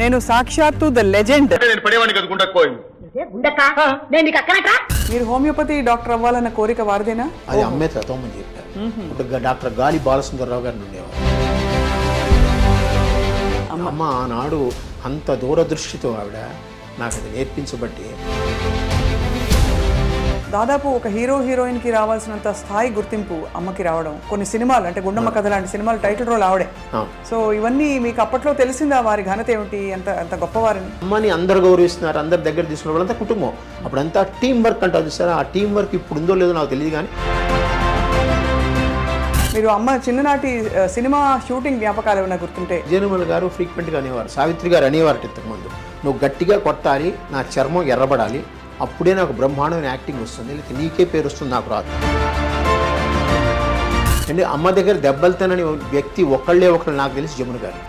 నేను సాక్షాత్తు the legend. మీరు హోమియోపతి డాక్టర్ అవ్వాలన్న కోరిక వారిదేనా? అది అమ్మే తత్వమని చెప్పారు. డాక్టర్ గాలి బాలసుందరరావు గారిని ఉండేవారు. అమ్మ ఆనాడు అంత దూరదృష్టితో ఆవిడ నాకు అది నేర్పించబట్టి దాదాపు ఒక హీరో హీరోయిన్కి రావాల్సినంత స్థాయి గుర్తింపు అమ్మకి రావడం, కొన్ని సినిమాలు అంటే గుండమ్మ కథ లాంటి సినిమాలు టైటిల్ రోల్ ఆవిడే. సో ఇవన్నీ మీకు అప్పట్లో తెలిసిందా వారి ఘనత ఏమిటి, అంత గొప్పవారిని? అమ్మని అందరు గౌరవిస్తున్నారు, అందరి దగ్గర తీసుకున్న వాళ్ళంతా కుటుంబం. అప్పుడంతా టీం వర్క్ అంటారు సార్. ఆ టీం వర్క్ ఇప్పుడు ఉందో లేదో నాకు తెలియదు. కానీ మీరు అమ్మ చిన్ననాటి సినిమా షూటింగ్ జ్ఞాపకాలు ఏమైనా గుర్తుంటే? జయనిర్మల గారు ఫ్రీక్వెంట్గా అనేవారు, సావిత్రి గారు అనేవారు ఇంతకుముందు, నువ్వు గట్టిగా కొట్టాలి, నా చర్మం ఎర్రబడాలి, అప్పుడే నాకు బ్రహ్మాండమైన యాక్టింగ్ వస్తుంది, లేకపోతే నీకే పేరు వస్తుంది, నాకు రాదు. అంటే అమ్మ దగ్గర దెబ్బలుతానని వ్యక్తి ఒకళ్ళే ఒకళ్ళు నాకు తెలిసి జమున గారు.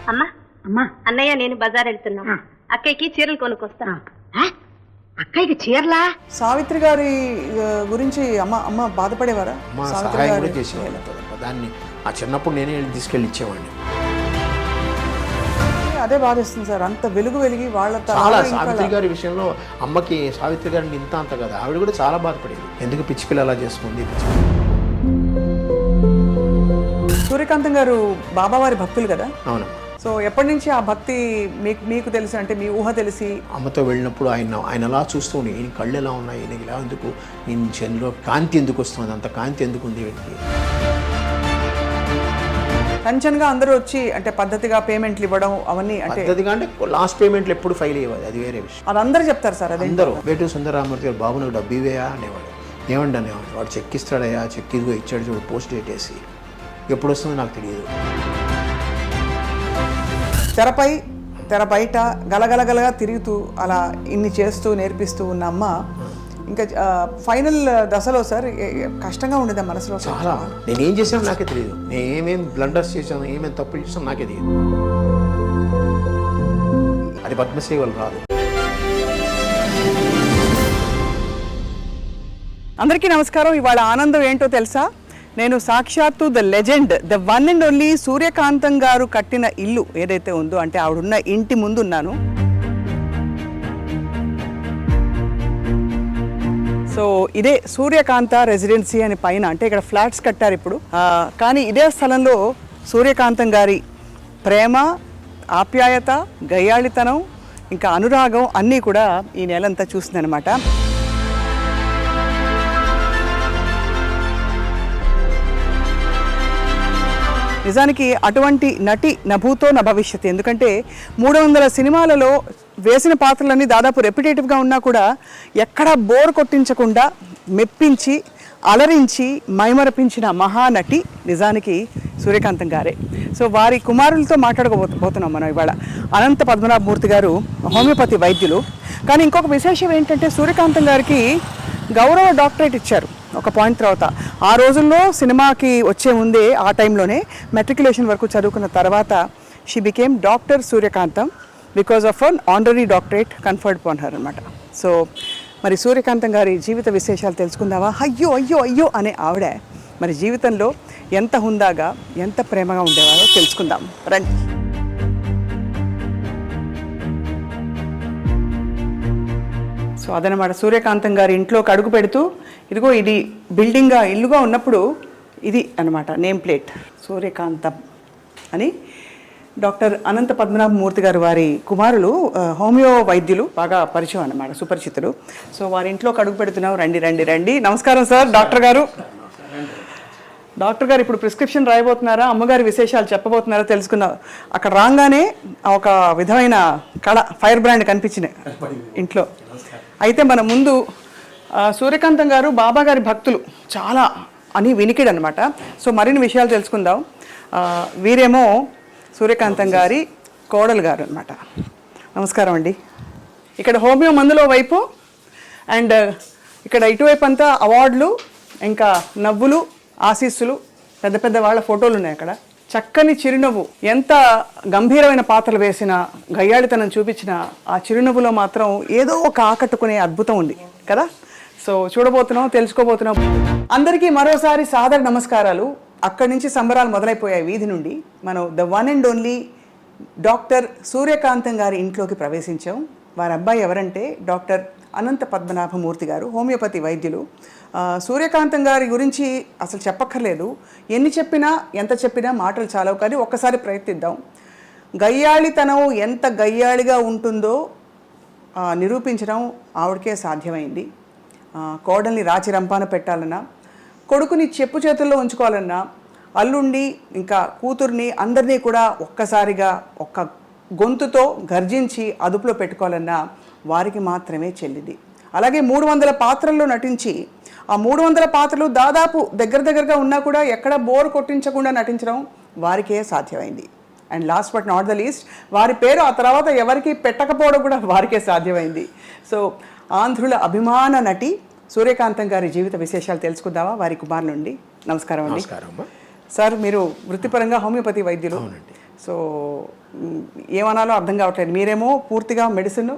అమ్మా అన్నయ్య నేను బజార్ వెళ్తున్నా, అక్కయ్యకి చీరలు కొనుక్కొస్తా. అక్కయ్యకి చీరలా? సావిత్రి గారి గురించి అమ్మ బాధపడేవారా? అమ్మ సహాయం కూడా చేసేవాళ్ళు. దాన్ని ఆ చిన్నప్పుడు నేనే తీసుకెళ్ళి ఇచ్చేవాడిని. అదే బాధేస్తుంది సార్, అంత వెలుగు వెలిగి వాళ్ళ చాలా. సావిత్రి గారి విషయంలో అమ్మకి సావిత్రి గారిని ఇంత అంత కదా, ఆవిడ కూడా చాలా బాధపడేది. ఎందుకు పిచ్చిపిల్ల అలా చేసుకుంది. సూర్యకాంతం గారు బాబావారి భక్తులు కదా? అవును. సో ఎప్పటి నుంచి ఆ భక్తి మీకు తెలిసి, అంటే మీ ఊహ తెలిసి? అమ్మతో వెళ్ళినప్పుడు ఆయన అలా చూస్తూ ఉండి, ఈయన కళ్ళు ఎలా ఉన్నాయి, ఈయనకి ఇలా ఎందుకు, ఈయన చెన్లో కాంతి ఎందుకు వస్తుంది, అంత కాంతి ఎందుకు ఉంది వీటికి. టెన్షన్గా అందరూ వచ్చి అంటే పద్ధతిగా పేమెంట్లు ఇవ్వడం అవన్నీ, అంటే పద్ధతిగా అంటే లాస్ట్ పేమెంట్లు ఎప్పుడు ఫైల్ అయ్యేది, అది వేరే విషయం. అది అందరూ చెప్తారు సార్. అది అందరూ వేటూరి సుందరరామూర్తి గారు, బాబు నాకు డబ్బు ఇవేయా అనేవాడు. ఏమండి అనేవాడు, వాడు చెక్ ఇస్తాడయ్యా, చెక్ ఇదిగో ఇచ్చాడు చూడు, పోస్ట్ డేట్ వేసి, ఎప్పుడు వస్తుందో నాకు తెలియదు. తెర బయట గలగలగలగా తిరుగుతూ అలా ఇన్ని చేస్తూ నేర్పిస్తూ ఉన్న అమ్మ ఇంకా ఫైనల్ దశలో సార్ కష్టంగా ఉండేదా మనసులో? చాలా. నేనేం చేసాను నాకే తెలియదు, నేను ఏమేమి బ్లండర్స్ చేశాను, ఏమేమి తప్పులు చేసాను నాకే తెలియదు. అది పద్మశ్రీ వాళ్ళు రాదు. అందరికీ నమస్కారం. ఇవాళ ఆనందం ఏంటో తెలుసా? నేను సాక్షాత్తు the legend, the one and only Suryakantham గారు కట్టిన ఇల్లు ఏదైతే ఉందో, అంటే ఆవిడున్న ఇంటి ముందు ఉన్నాను. సో ఇదే సూర్యకాంత రెసిడెన్సీ అని పైన, అంటే ఇక్కడ ఫ్లాట్స్ కట్టారు ఇప్పుడు. కానీ ఇదే స్థలంలో సూర్యకాంతం గారి ప్రేమ, ఆప్యాయత, గయ్యాళితనం, ఇంకా అనురాగం అన్నీ కూడా ఈ నెలంతా చూసిందనమాట. నిజానికి అటువంటి నటి నభూతో న భవిష్యత్. ఎందుకంటే 300 సినిమాలలో వేసిన పాత్రలన్నీ దాదాపు రెప్యుటేటివ్గా ఉన్నా కూడా ఎక్కడా బోర్ కొట్టించకుండా మెప్పించి, అలరించి, మైమరపించిన మహానటి నిజానికి సూర్యకాంతం గారే. సో వారి కుమారులతో మాట్లాడకపోతున్నాం మనం ఇవాళ. అనంత పద్మనాభమూర్తి గారు హోమియోపతి వైద్యులు. కానీ ఇంకొక విశేషం ఏంటంటే సూర్యకాంతం గారికి గౌరవ డాక్టరేట్ ఇచ్చారు ఒక పాయింట్ తర్వాత. ఆ రోజుల్లో సినిమాకి వచ్చే ముందే, ఆ టైంలోనే మెట్రికులేషన్ వరకు చదువుకున్న తర్వాత she became doctor Suryakantham because of an honorary doctorate conferred upon her అనమాట. సో మరి సూర్యకాంతం గారి జీవిత విశేషాలు తెలుసుకుందామా? అయ్యో అయ్యో అయ్యో అనే ఆవిడ మరి జీవితంలో ఎంత హుందాగా, ఎంత ప్రేమగా ఉండేవారో తెలుసుకుందాం రండి. సో అదనమాట, సూర్యకాంతం గారి ఇంట్లోకి అడుగు పెడుతూ, ఇదిగో ఇది బిల్డింగ్గా ఇల్లుగా ఉన్నప్పుడు ఇది అనమాట నేమ్ ప్లేట్, సూర్యకాంతం అని. డాక్టర్ అనంత పద్మనాభమూర్తి గారు వారి కుమారులు హోమియో వైద్యులు, బాగా పరిచయం అన్నమాట, సుపరిచితులు. సో వారి ఇంట్లోకి అడుగు పెడుతున్నాం. రండి రండి రండి. నమస్కారం సార్. డాక్టర్ గారు ఇప్పుడు ప్రిస్క్రిప్షన్ రాయబోతున్నారా, అమ్మగారి విశేషాలు చెప్పబోతున్నారా తెలుసుకున్నా. అక్కడ రాగానే ఒక విధమైన కళ, ఫైర్ బ్రాండ్ కనిపించినాయి ఇంట్లో. అయితే మన ముందు సూర్యకాంతం గారు బాబా గారి భక్తులు చాలా అని వినికిడు అనమాట. సో మరిన్ని విషయాలు తెలుసుకుందాం. వీరేమో సూర్యకాంతం గారి కోడలు గారు అనమాట. నమస్కారం అండి. ఇక్కడ హోమియో మందులో వైపు అండ్ ఇక్కడ ఇటువైపు అంతా అవార్డులు, ఇంకా నవ్వులు, ఆశీస్సులు, పెద్ద పెద్ద వాళ్ళ ఫోటోలు ఉన్నాయి అక్కడ. చక్కని చిరునవ్వు, ఎంత గంభీరమైన పాత్రలు వేసిన, గయ్యాళితనం చూపించిన ఆ చిరునవ్వులో మాత్రం ఏదో ఒక ఆకట్టుకునే అద్భుతం ఉంది కదా. సో చూడబోతున్నాం, తెలుసుకోబోతున్నాం. అందరికీ మరోసారి సాదర నమస్కారాలు. అక్కడి నుంచి సంబరాలు మొదలైపోయాయి వీధి నుండి. మనం the one and only doctor Suryakantham గారి ఇంట్లోకి ప్రవేశించాం. వారి అబ్బాయి ఎవరంటే డాక్టర్ అనంత పద్మనాభమూర్తి గారు, హోమియోపతి వైద్యులు. సూర్యకాంతం గారి గురించి అసలు చెప్పక్కర్లేదు. ఎన్ని చెప్పినా ఎంత చెప్పినా మాటలు చాలవు, కానీ ఒక్కసారి ప్రయత్నిద్దాం. గయ్యాళితనం ఎంత గయ్యాళిగా ఉంటుందో నిరూపించడం ఆవిడకే సాధ్యమైంది. కోడల్ని రాచి రంపాన పెట్టాలన్నా, కొడుకుని చెప్పు చేతుల్లో ఉంచుకోవాలన్నా, అల్లుండి ఇంకా కూతుర్ని అందరినీ కూడా ఒక్కసారిగా ఒక్క గొంతుతో గర్జించి అదుపులో పెట్టుకోవాలన్నా వారికి మాత్రమే చెల్లింది. అలాగే 300 పాత్రల్లో నటించి ఆ 300 పాత్రలు దాదాపు దగ్గరగా ఉన్నా కూడా ఎక్కడ బోర్ కొట్టించకుండా నటించడం వారికే సాధ్యమైంది. And last but not the least, వారి పేరు ఆ తర్వాత ఎవరికి పెట్టకపోవడం కూడా వారికే సాధ్యమైంది. సో ఆంధ్రుల అభిమాన నటి సూర్యకాంతం గారి జీవిత విశేషాలు తెలుసుకుందామా వారి కుమార్ నుండి. నమస్కారం అండి. సార్, మీరు వృత్తిపరంగా హోమియోపతి వైద్యులు. సో ఏమనాలో అర్థం కావట్లేదు. మీరేమో పూర్తిగా మెడిసిన్,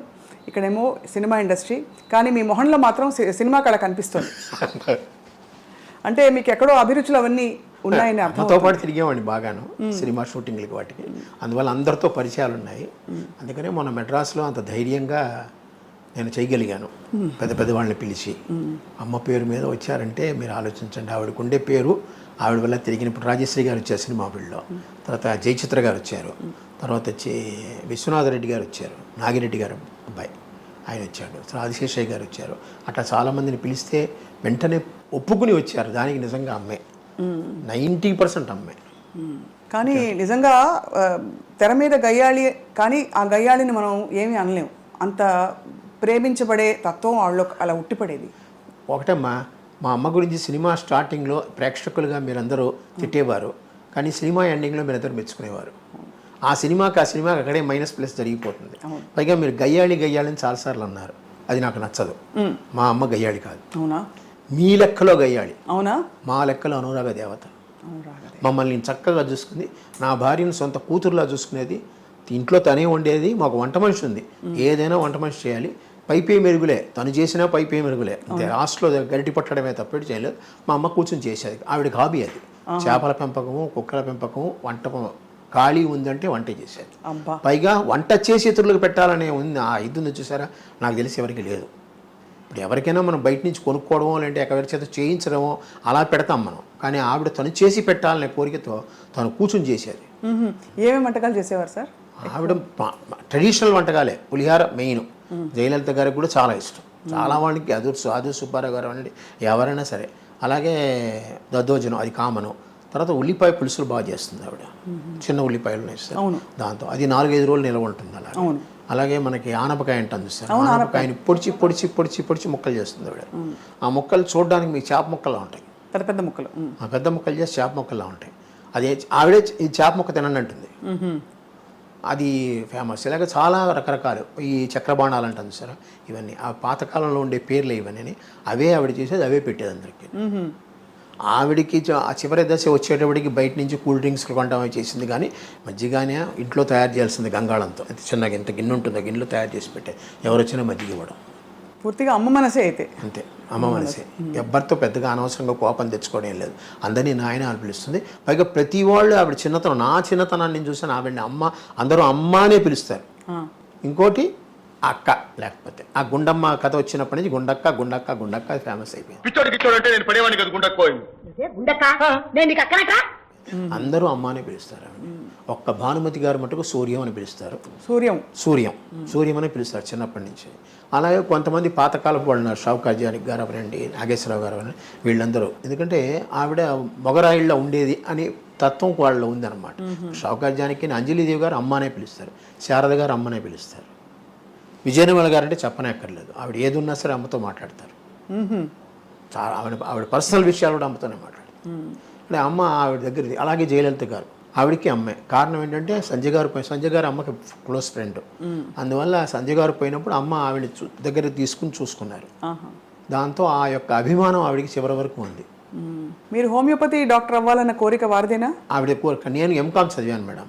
ఇక్కడేమో సినిమా ఇండస్ట్రీ, కానీ మీ మొహంలో మాత్రం సినిమా కళ కనిపిస్తుంది. అంటే మీకు ఎక్కడో అభిరుచులు అవన్నీ ఉన్నాయని అర్థంతో పాటు తిరిగేవాడిని బాగాను సినిమా షూటింగ్లకి వాటికి. అందువల్ల అందరితో పరిచయాలు ఉన్నాయి. అందుకనే మొన్న మెడ్రాస్లో అంత ధైర్యంగా నేను చేయగలిగాను. పెద్ద వాళ్ళని పిలిచి అమ్మ పేరు మీద వచ్చారంటే మీరు ఆలోచించండి. ఆవిడకు ఉండే పేరు, ఆవిడ వల్ల తిరిగినప్పుడు రాజశ్రీ గారు వచ్చారు సినిమా ఫీల్డ్లో, తర్వాత జయచిత్ర గారు వచ్చారు, తర్వాత వచ్చి విశ్వనాథరెడ్డి గారు వచ్చారు, నాగిరెడ్డి గారు అబ్బాయి ఆయన వచ్చాడు, ఆదిశేషయ్య గారు వచ్చారు. అట్లా చాలామందిని పిలిస్తే వెంటనే ఒప్పుకుని వచ్చారు. దానికి నిజంగా అమ్మే 90% అమ్మే. కానీ నిజంగా తెర మీద గయ్యాళి, కానీ ఆ గయ్యాళిని మనం ఏమీ అనలేము. అంత ప్రేమించబడే తత్వం వాళ్ళు అలా ఉట్టిపడేది. ఒకటమ్మా, మా అమ్మ గురించి సినిమా స్టార్టింగ్లో ప్రేక్షకులుగా మీరందరూ తిట్టేవారు, కానీ సినిమా ఎండింగ్లో మీరందరూ మెచ్చుకునేవారు. ఆ సినిమాకి అక్కడే ++ జరిగిపోతుంది. పైగా మీరు గయ్యాళిని చాలాసార్లు అన్నారు. అది నాకు నచ్చదు. మా అమ్మ గయ్యాళి కాదు. అవునా? మీ లెక్కలో గయ్యాళి. అవునా? మా లెక్కలో అనురాగ దేవత. మమ్మల్ని చక్కగా చూసుకుంది. నా భార్యను సొంత కూతురులా చూసుకునేది. ఇంట్లో తనే వండేది. మాకు వంట మనిషి ఉంది. ఏదైనా వంట మనిషి చేయాలి. పైపే మెరుగులే, తను చేసినా పైపే మెరుగులే. అంతే, లాస్ట్లో గరిటి పట్టడమే తప్పేటి చేయలేదు. మా అమ్మ కూర్చొని చేసేది. ఆవిడకి హాబీ అది. చేపల పెంపకము, కుక్కల పెంపకము, వంట ఖాళీ ఉందంటే వంట చేసేది. పైగా వంట చేసి ఇతరులకు పెట్టాలనే ఉంది. ఆ ఇది ఉంది చూసారా, నాకు తెలిసి ఎవరికి లేదు. ఇప్పుడు ఎవరికైనా మనం బయట నుంచి కొనుక్కోవడమో లేదంటే ఎవరి చేత చేయించడమో అలా పెడతాం మనం. కానీ ఆవిడ తను చేసి పెట్టాలనే కోరికతో తను కూర్చొని చేసేది. ఏమేమి వంటకాలు చేసేవారు సార్? ఆవిడ ట్రెడిషనల్ వంటకాలే. పులిహార మెయిన్. జయలలిత గారికి కూడా చాలా ఇష్టం. చాలా వాళ్ళకి ఆదు సుబ్బారావు గారు అనండి, ఎవరైనా సరే. అలాగే దద్దోజనం, అది కామను. తర్వాత ఉల్లిపాయ పులుసులు బాగా చేస్తుంది ఆవిడ. చిన్న ఉల్లిపాయలు వేస్తారు దాంతో. అది 4-5 రోజులు నిల్వ ఉంటుంది. అలాగే మనకి ఆనపకాయ అంటాను చూస్తారు. ఆనపకాయని పొడిచి ముక్కలు చేస్తుంది ఆవిడ. ఆ ముక్కలు చూడడానికి మీకు చేప ముక్కలా ఉంటాయి. పెద్ద ముక్కలు. పెద్ద ముక్కలు చేసి చేప ముక్కల్లా ఉంటాయి. అది ఆవిడే ఈ చేప ముక్క తినండి అంటుంది. అది ఫేమస్. ఇలాగ చాలా రకరకాలు ఈ చక్రబాణాలు అంటాను సార్. ఇవన్నీ ఆ పాతకాలంలో ఉండే పేర్లు ఇవన్నీ. అవే ఆవిడ చేసేది, అవే పెట్టేది అందరికీ. ఆవిడికి ఆ చివరి దశ వచ్చేటప్పటికి బయట నుంచి కూల్ డ్రింక్స్ కొంటామే చేసింది. కానీ మజ్జిగానే ఇంట్లో తయారు చేయాల్సింది గంగాళంతో. చిన్నగా ఇంత గిన్నె ఉంటుందో గిన్నెలో తయారు చేసి పెట్టే ఎవరు వచ్చినా మజ్జిగ ఇవ్వడం. పూర్తిగా అమ్మ మనసే అయితే. అంతే, అమ్మ మనసే. ఎవ్వరితో పెద్దగా అనవసరంగా కోపం తెచ్చుకోవడం లేదు. అందరినీ నాయన అని పిలుస్తుంది. పైగా ప్రతి వాళ్ళు ఆవిడ చిన్నతనం, నా చిన్నతనాన్ని నేను చూసాను. ఆవిడని అమ్మ, అందరూ అమ్మ అనే పిలుస్తారు. ఇంకోటి అక్క, లేకపోతే ఆ గుండమ్మ కథ వచ్చినప్పటి నుంచి గుండక్క ఫేమస్ అయిపోయింది. అందరూ అమ్మ అని పిలుస్తారు. ఒక్క భానుమతి గారు మటుకు సూర్యం అని పిలుస్తారు. సూర్యం అని పిలుస్తారు చిన్నప్పటి నుంచి. అలాగే కొంతమంది పాతకాలపు వాళ్ళు ఉన్నారు. షౌకాజానికి గారు అవనండి, నాగేశ్వరరావు గారు అవనండి, వీళ్ళందరూ. ఎందుకంటే ఆవిడ మొగరాయిళ్ళ ఉండేది అని తత్వం వాళ్ళలో ఉందన్నమాట. షౌకాజానికి అంజలిదేవి గారు అమ్మ అనే పిలుస్తారు. శారద గారు అమ్మనే పిలుస్తారు. విజయనిర్మల గారు అంటే చెప్పనక్కర్లేదు. ఆవిడ ఏది ఉన్నా సరే అమ్మతో మాట్లాడతారు. చాలా ఆవిడ పర్సనల్ విషయాలు కూడా అమ్మతోనే మాట్లాడతారు. అంటే అమ్మ ఆవిడ దగ్గర. అలాగే జయలలిత గారు, ఆవిడకి అమ్మే. కారణం ఏంటంటే సంజయ్ గారు అమ్మకి క్లోజ్ ఫ్రెండ్. అందువల్ల సంజయ్ గారు పోయినప్పుడు అమ్మ ఆవిడ దగ్గర తీసుకుని చూసుకున్నారు. దాంతో ఆ యొక్క అభిమానం ఆవిడకి చివరి వరకు ఉంది. మీరు హోమియోపతి డాక్టర్ అవ్వాలన్న కోరిక వారిదేనా? ఆవిడ కోరిక. నేను ఎంకామ్ చదివాను మేడం.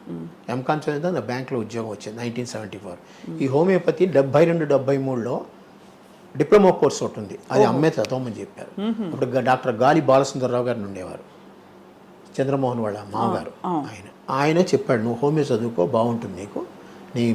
ఎంకామ్ చదివితే బ్యాంక్లో ఉద్యోగం వచ్చింది 1974. ఈ హోమియోపతి 72-73లో డిప్లొమా కోర్స్ ఒకటి ఉంది. అది అమ్మే చదవమని చెప్పారు. ఇప్పుడు డాక్టర్ గాలి బాలసుందరరావు గారిని ఉండేవారు. చంద్రమోహన్ వాళ్ళ మామగారు ఆయన చెప్పాడు, నువ్వు హోమియో చదువుకో, బాగుంటుంది నీకు,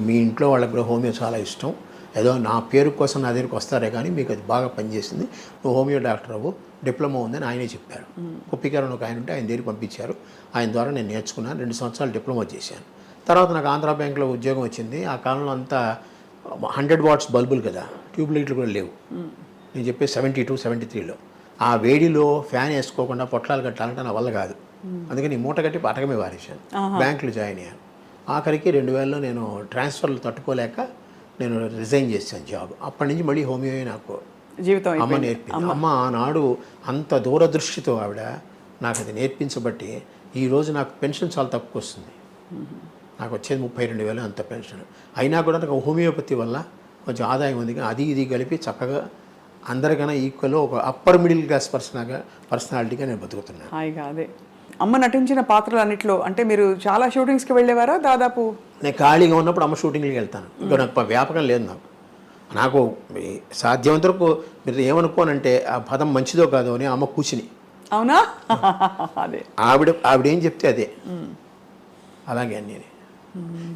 మీ ఇంట్లో వాళ్ళకి కూడా హోమియో చాలా ఇష్టం, ఏదో నా పేరు కోసం నా దగ్గరికి వస్తారే కానీ మీకు అది బాగా పనిచేసింది, నువ్వు హోమియో డాక్టర్ అవ్వు, డిప్లొమా ఉందని ఆయనే చెప్పారు. కుప్పికారని ఒక ఆయన ఉంటే ఆయన దగ్గరికి పంపించారు. ఆయన ద్వారా నేను నేర్చుకున్నాను, 2 సంవత్సరాలు డిప్లొమా చేశాను. తర్వాత నాకు ఆంధ్రా బ్యాంక్లో ఉద్యోగం వచ్చింది. ఆ కాలంలో అంతా 100 వాట్స్ బల్బులు కదా, ట్యూబ్ లైట్లు కూడా లేవు. నేను చెప్పే 72, 73లో ఆ వేడిలో ఫ్యాన్ వేసుకోకుండా పొట్లాలు కట్టాలంటే నా వల్ల కాదు. అందుకని మూట కట్టి పటకమే వారేశాను. బ్యాంకులో జాయిన్ అయ్యాను. ఆఖరికి 2000లో నేను ట్రాన్స్ఫర్లు తట్టుకోలేక నేను రిజైన్ చేశాను జాబ్. అప్పటి నుంచి మళ్ళీ హోమియో నాకు జీవితం అమ్మ నేర్పింది. అమ్మ ఆనాడు అంత దూరదృష్టితో ఆవిడ నాకు అది నేర్పించబట్టి ఈరోజు నాకు పెన్షన్ చాలా తక్కువ వస్తుంది. నాకు వచ్చేది 32,000 అంత పెన్షన్. అయినా కూడా నాకు హోమియోపతి వల్ల కొంచెం ఆదాయం ఉంది. అది ఇది కలిపి చక్కగా అందరికన్నా ఈక్వల్ ఒక అప్పర్ మిడిల్ క్లాస్ పర్సనాలిటీగా నేను బతుకుతున్నాను. హాయిగా అదే అమ్మ నటించిన పాత్రలు అన్నిట్లో అంటే మీరు చాలా షూటింగ్స్కి వెళ్ళేవారా? దాదాపు నేను ఖాళీగా ఉన్నప్పుడు అమ్మ షూటింగ్కి వెళ్తాను. ఇంకా నాకు వ్యాపకం లేదు. నాకు సాధ్యమంత వరకు మీరు ఏమనుకోనంటే ఆ పదం మంచిదో కాదో అని అమ్మ కూర్చుని. అవునా? అదే ఆవిడేం చెప్తే అదే అలాగే అన్నీ.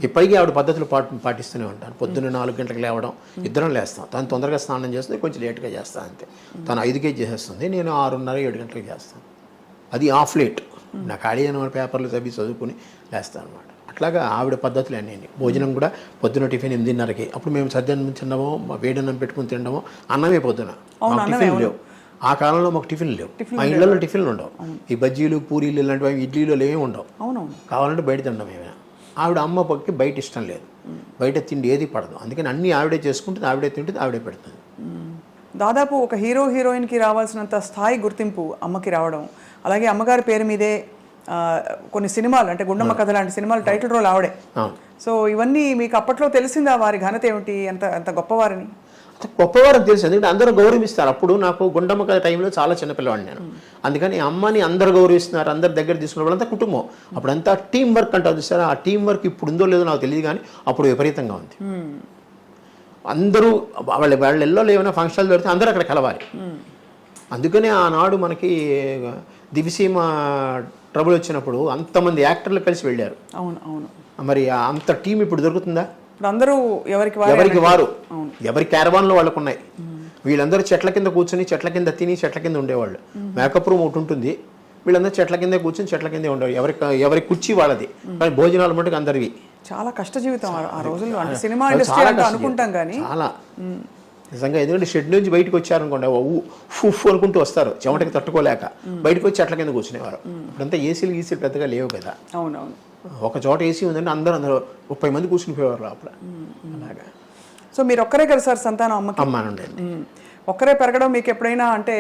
ఇప్పటికీ ఆవిడ పద్ధతులు పాటిస్తూనే ఉంటాను. పొద్దున్న 4 గంటలకు లేవడం, ఇద్దరం లేస్తాం. తను తొందరగా స్నానం చేస్తుంది, కొంచెం లేట్గా చేస్తాను అంతే. తను 5కే చేసేస్తుంది, నేను 6:30, 7 గంటలకు చేస్తాను. అది ఆఫ్ లేట్. నా ఖాళీ అయిన పేపర్లు చదువుకుని లేస్తాను అనమాట. అట్లాగా ఆవిడ పద్ధతులు అన్నీ. భోజనం కూడా పొద్దున టిఫిన్ 8:30కి. అప్పుడు మేము సద్యాన్నం తినడమో, వేడన్నం పెట్టుకుని తినడమో, అన్నమే పొద్దున. టిఫిన్ లేవు ఆ కాలంలో, మాకు టిఫిన్ లేవు. మా ఇళ్లలో టిఫిన్లు ఉండవు. ఈ బజ్జీలు, పూరీలు ఇలాంటివి ఇడ్లీలు ఏమి ఉండవు. కావాలంటే బయట తినడం ఏమైనా. ఆవిడ అమ్మ పక్కకి బయట ఇష్టం లేదు, బయట తిండి ఏది పడదు. అందుకని అన్నీ ఆవిడే చేసుకుంటుంది, ఆవిడే తింటుంది, ఆవిడే పెడుతుంది. దాదాపు ఒక హీరో హీరోయిన్కి రావాల్సినంత స్థాయి గుర్తింపు అమ్మకి రావడం, అలాగే అమ్మగారి పేరు మీదే కొన్ని సినిమాలు అంటే గుండమ్మ కథ లాంటి సినిమాలు టైటిల్ రోల్ ఆవిడే. సో ఇవన్నీ మీకు అప్పట్లో తెలిసిందా వారి ఘనత ఏమిటి, అంత గొప్పవారిని? గొప్పవారని తెలుసు, ఎందుకంటే అందరూ గౌరవిస్తారు. అప్పుడు నాకు గుండమ్మ కథ టైంలో చాలా చిన్నపిల్లవాడిని నేను. అందుకని అమ్మని అందరు గౌరవిస్తున్నారు, అందరు దగ్గర తీసుకున్న వాళ్ళంతా కుటుంబం. అప్పుడంతా టీం వర్క్ అంటారు చూసారా, ఆ టీం వర్క్ ఇప్పుడు ఉందో లేదో నాకు తెలియదు, కానీ అప్పుడు విపరీతంగా ఉంది. అందరూ వాళ్ళ ఇళ్ళలో ఏమైనా ఫంక్షన్లు పెడితే అందరూ అక్కడ కలవాలి. అందుకనే ఆనాడు మనకి దివిసీమ ట్రబుల్ వచ్చినప్పుడు అంతమంది యాక్టర్లు కలిసి వెళ్ళారు. అవును. మరి అంత టీం ఇప్పుడు దొరుకుతుందా? అందరూ ఎవరికి వారు ఎవరి క్యారవాన్లో వాళ్ళకు ఉన్నాయి. వీళ్ళందరూ చెట్ల కింద కూర్చొని, చెట్ల కింద తిని, చెట్ల కింద ఉండేవాళ్ళు. మేకప్ రూమ్ ఒకటి ఉంటుంది, వీళ్ళందరూ చెట్ల కిందే కూర్చొని చెట్ల కిందే ఉండేవాళ్ళు. ఎవరి కుర్చీ వాళ్ళది, కానీ భోజనాలు మటుకు అందరివి. చాలా కష్ట జీవితం ఆ రోజుల్లో. అంటే సినిమా ఇండస్ట్రీ అంటే అనుకుంటాం కానీ చాలా నిజంగా. ఎందుకంటే షెడ్ నుంచి బయటకు వచ్చారనుకోండి, ఫుఫ్ అనుకుంటూ వస్తారు, చెమటకి తట్టుకోలేక బయటకు వచ్చి చెట్ల కింద కూర్చునేవారు. ఇప్పుడంతా ఏసీలు పెద్దగా లేవు కదా. అవునవును. ఒక చోట ఏసీ ఉందంటే అందరూ 30 మంది కూర్చునిపోయేవారు లోపల. అలాగా. సో మీరు ఒక్కరే కదా సార్ సంతానం అమ్మకి? అమ్మ నుండి ఒక్కరే పెరగడం మీకు ఎప్పుడైనా అంటే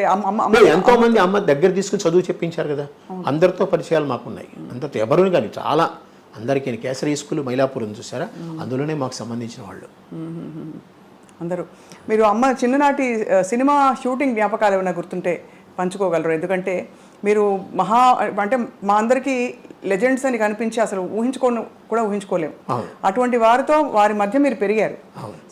ఎంతో మంది అమ్మ దగ్గర తీసుకుని చదువు చెప్పించారు కదా. అందరితో పరిచయాలు మాకున్నాయి. అందరితో ఎవరు కానీ చాలా అందరికీ. కేసరి స్కూల్ మైలాపూర్ చూసారా, అందులోనే మాకు సంబంధించిన వాళ్ళు అందరూ. మీరు అమ్మ చిన్ననాటి సినిమా షూటింగ్ జ్ఞాపకాలు ఏమైనా గుర్తుంటే పంచుకోగలరు? ఎందుకంటే మీరు అంటే మా అందరికీ లెజెండ్స్ అని కనిపించి అసలు ఊహించుకోలేము. అటువంటి వారితో వారి మధ్య మీరు పెరిగారు.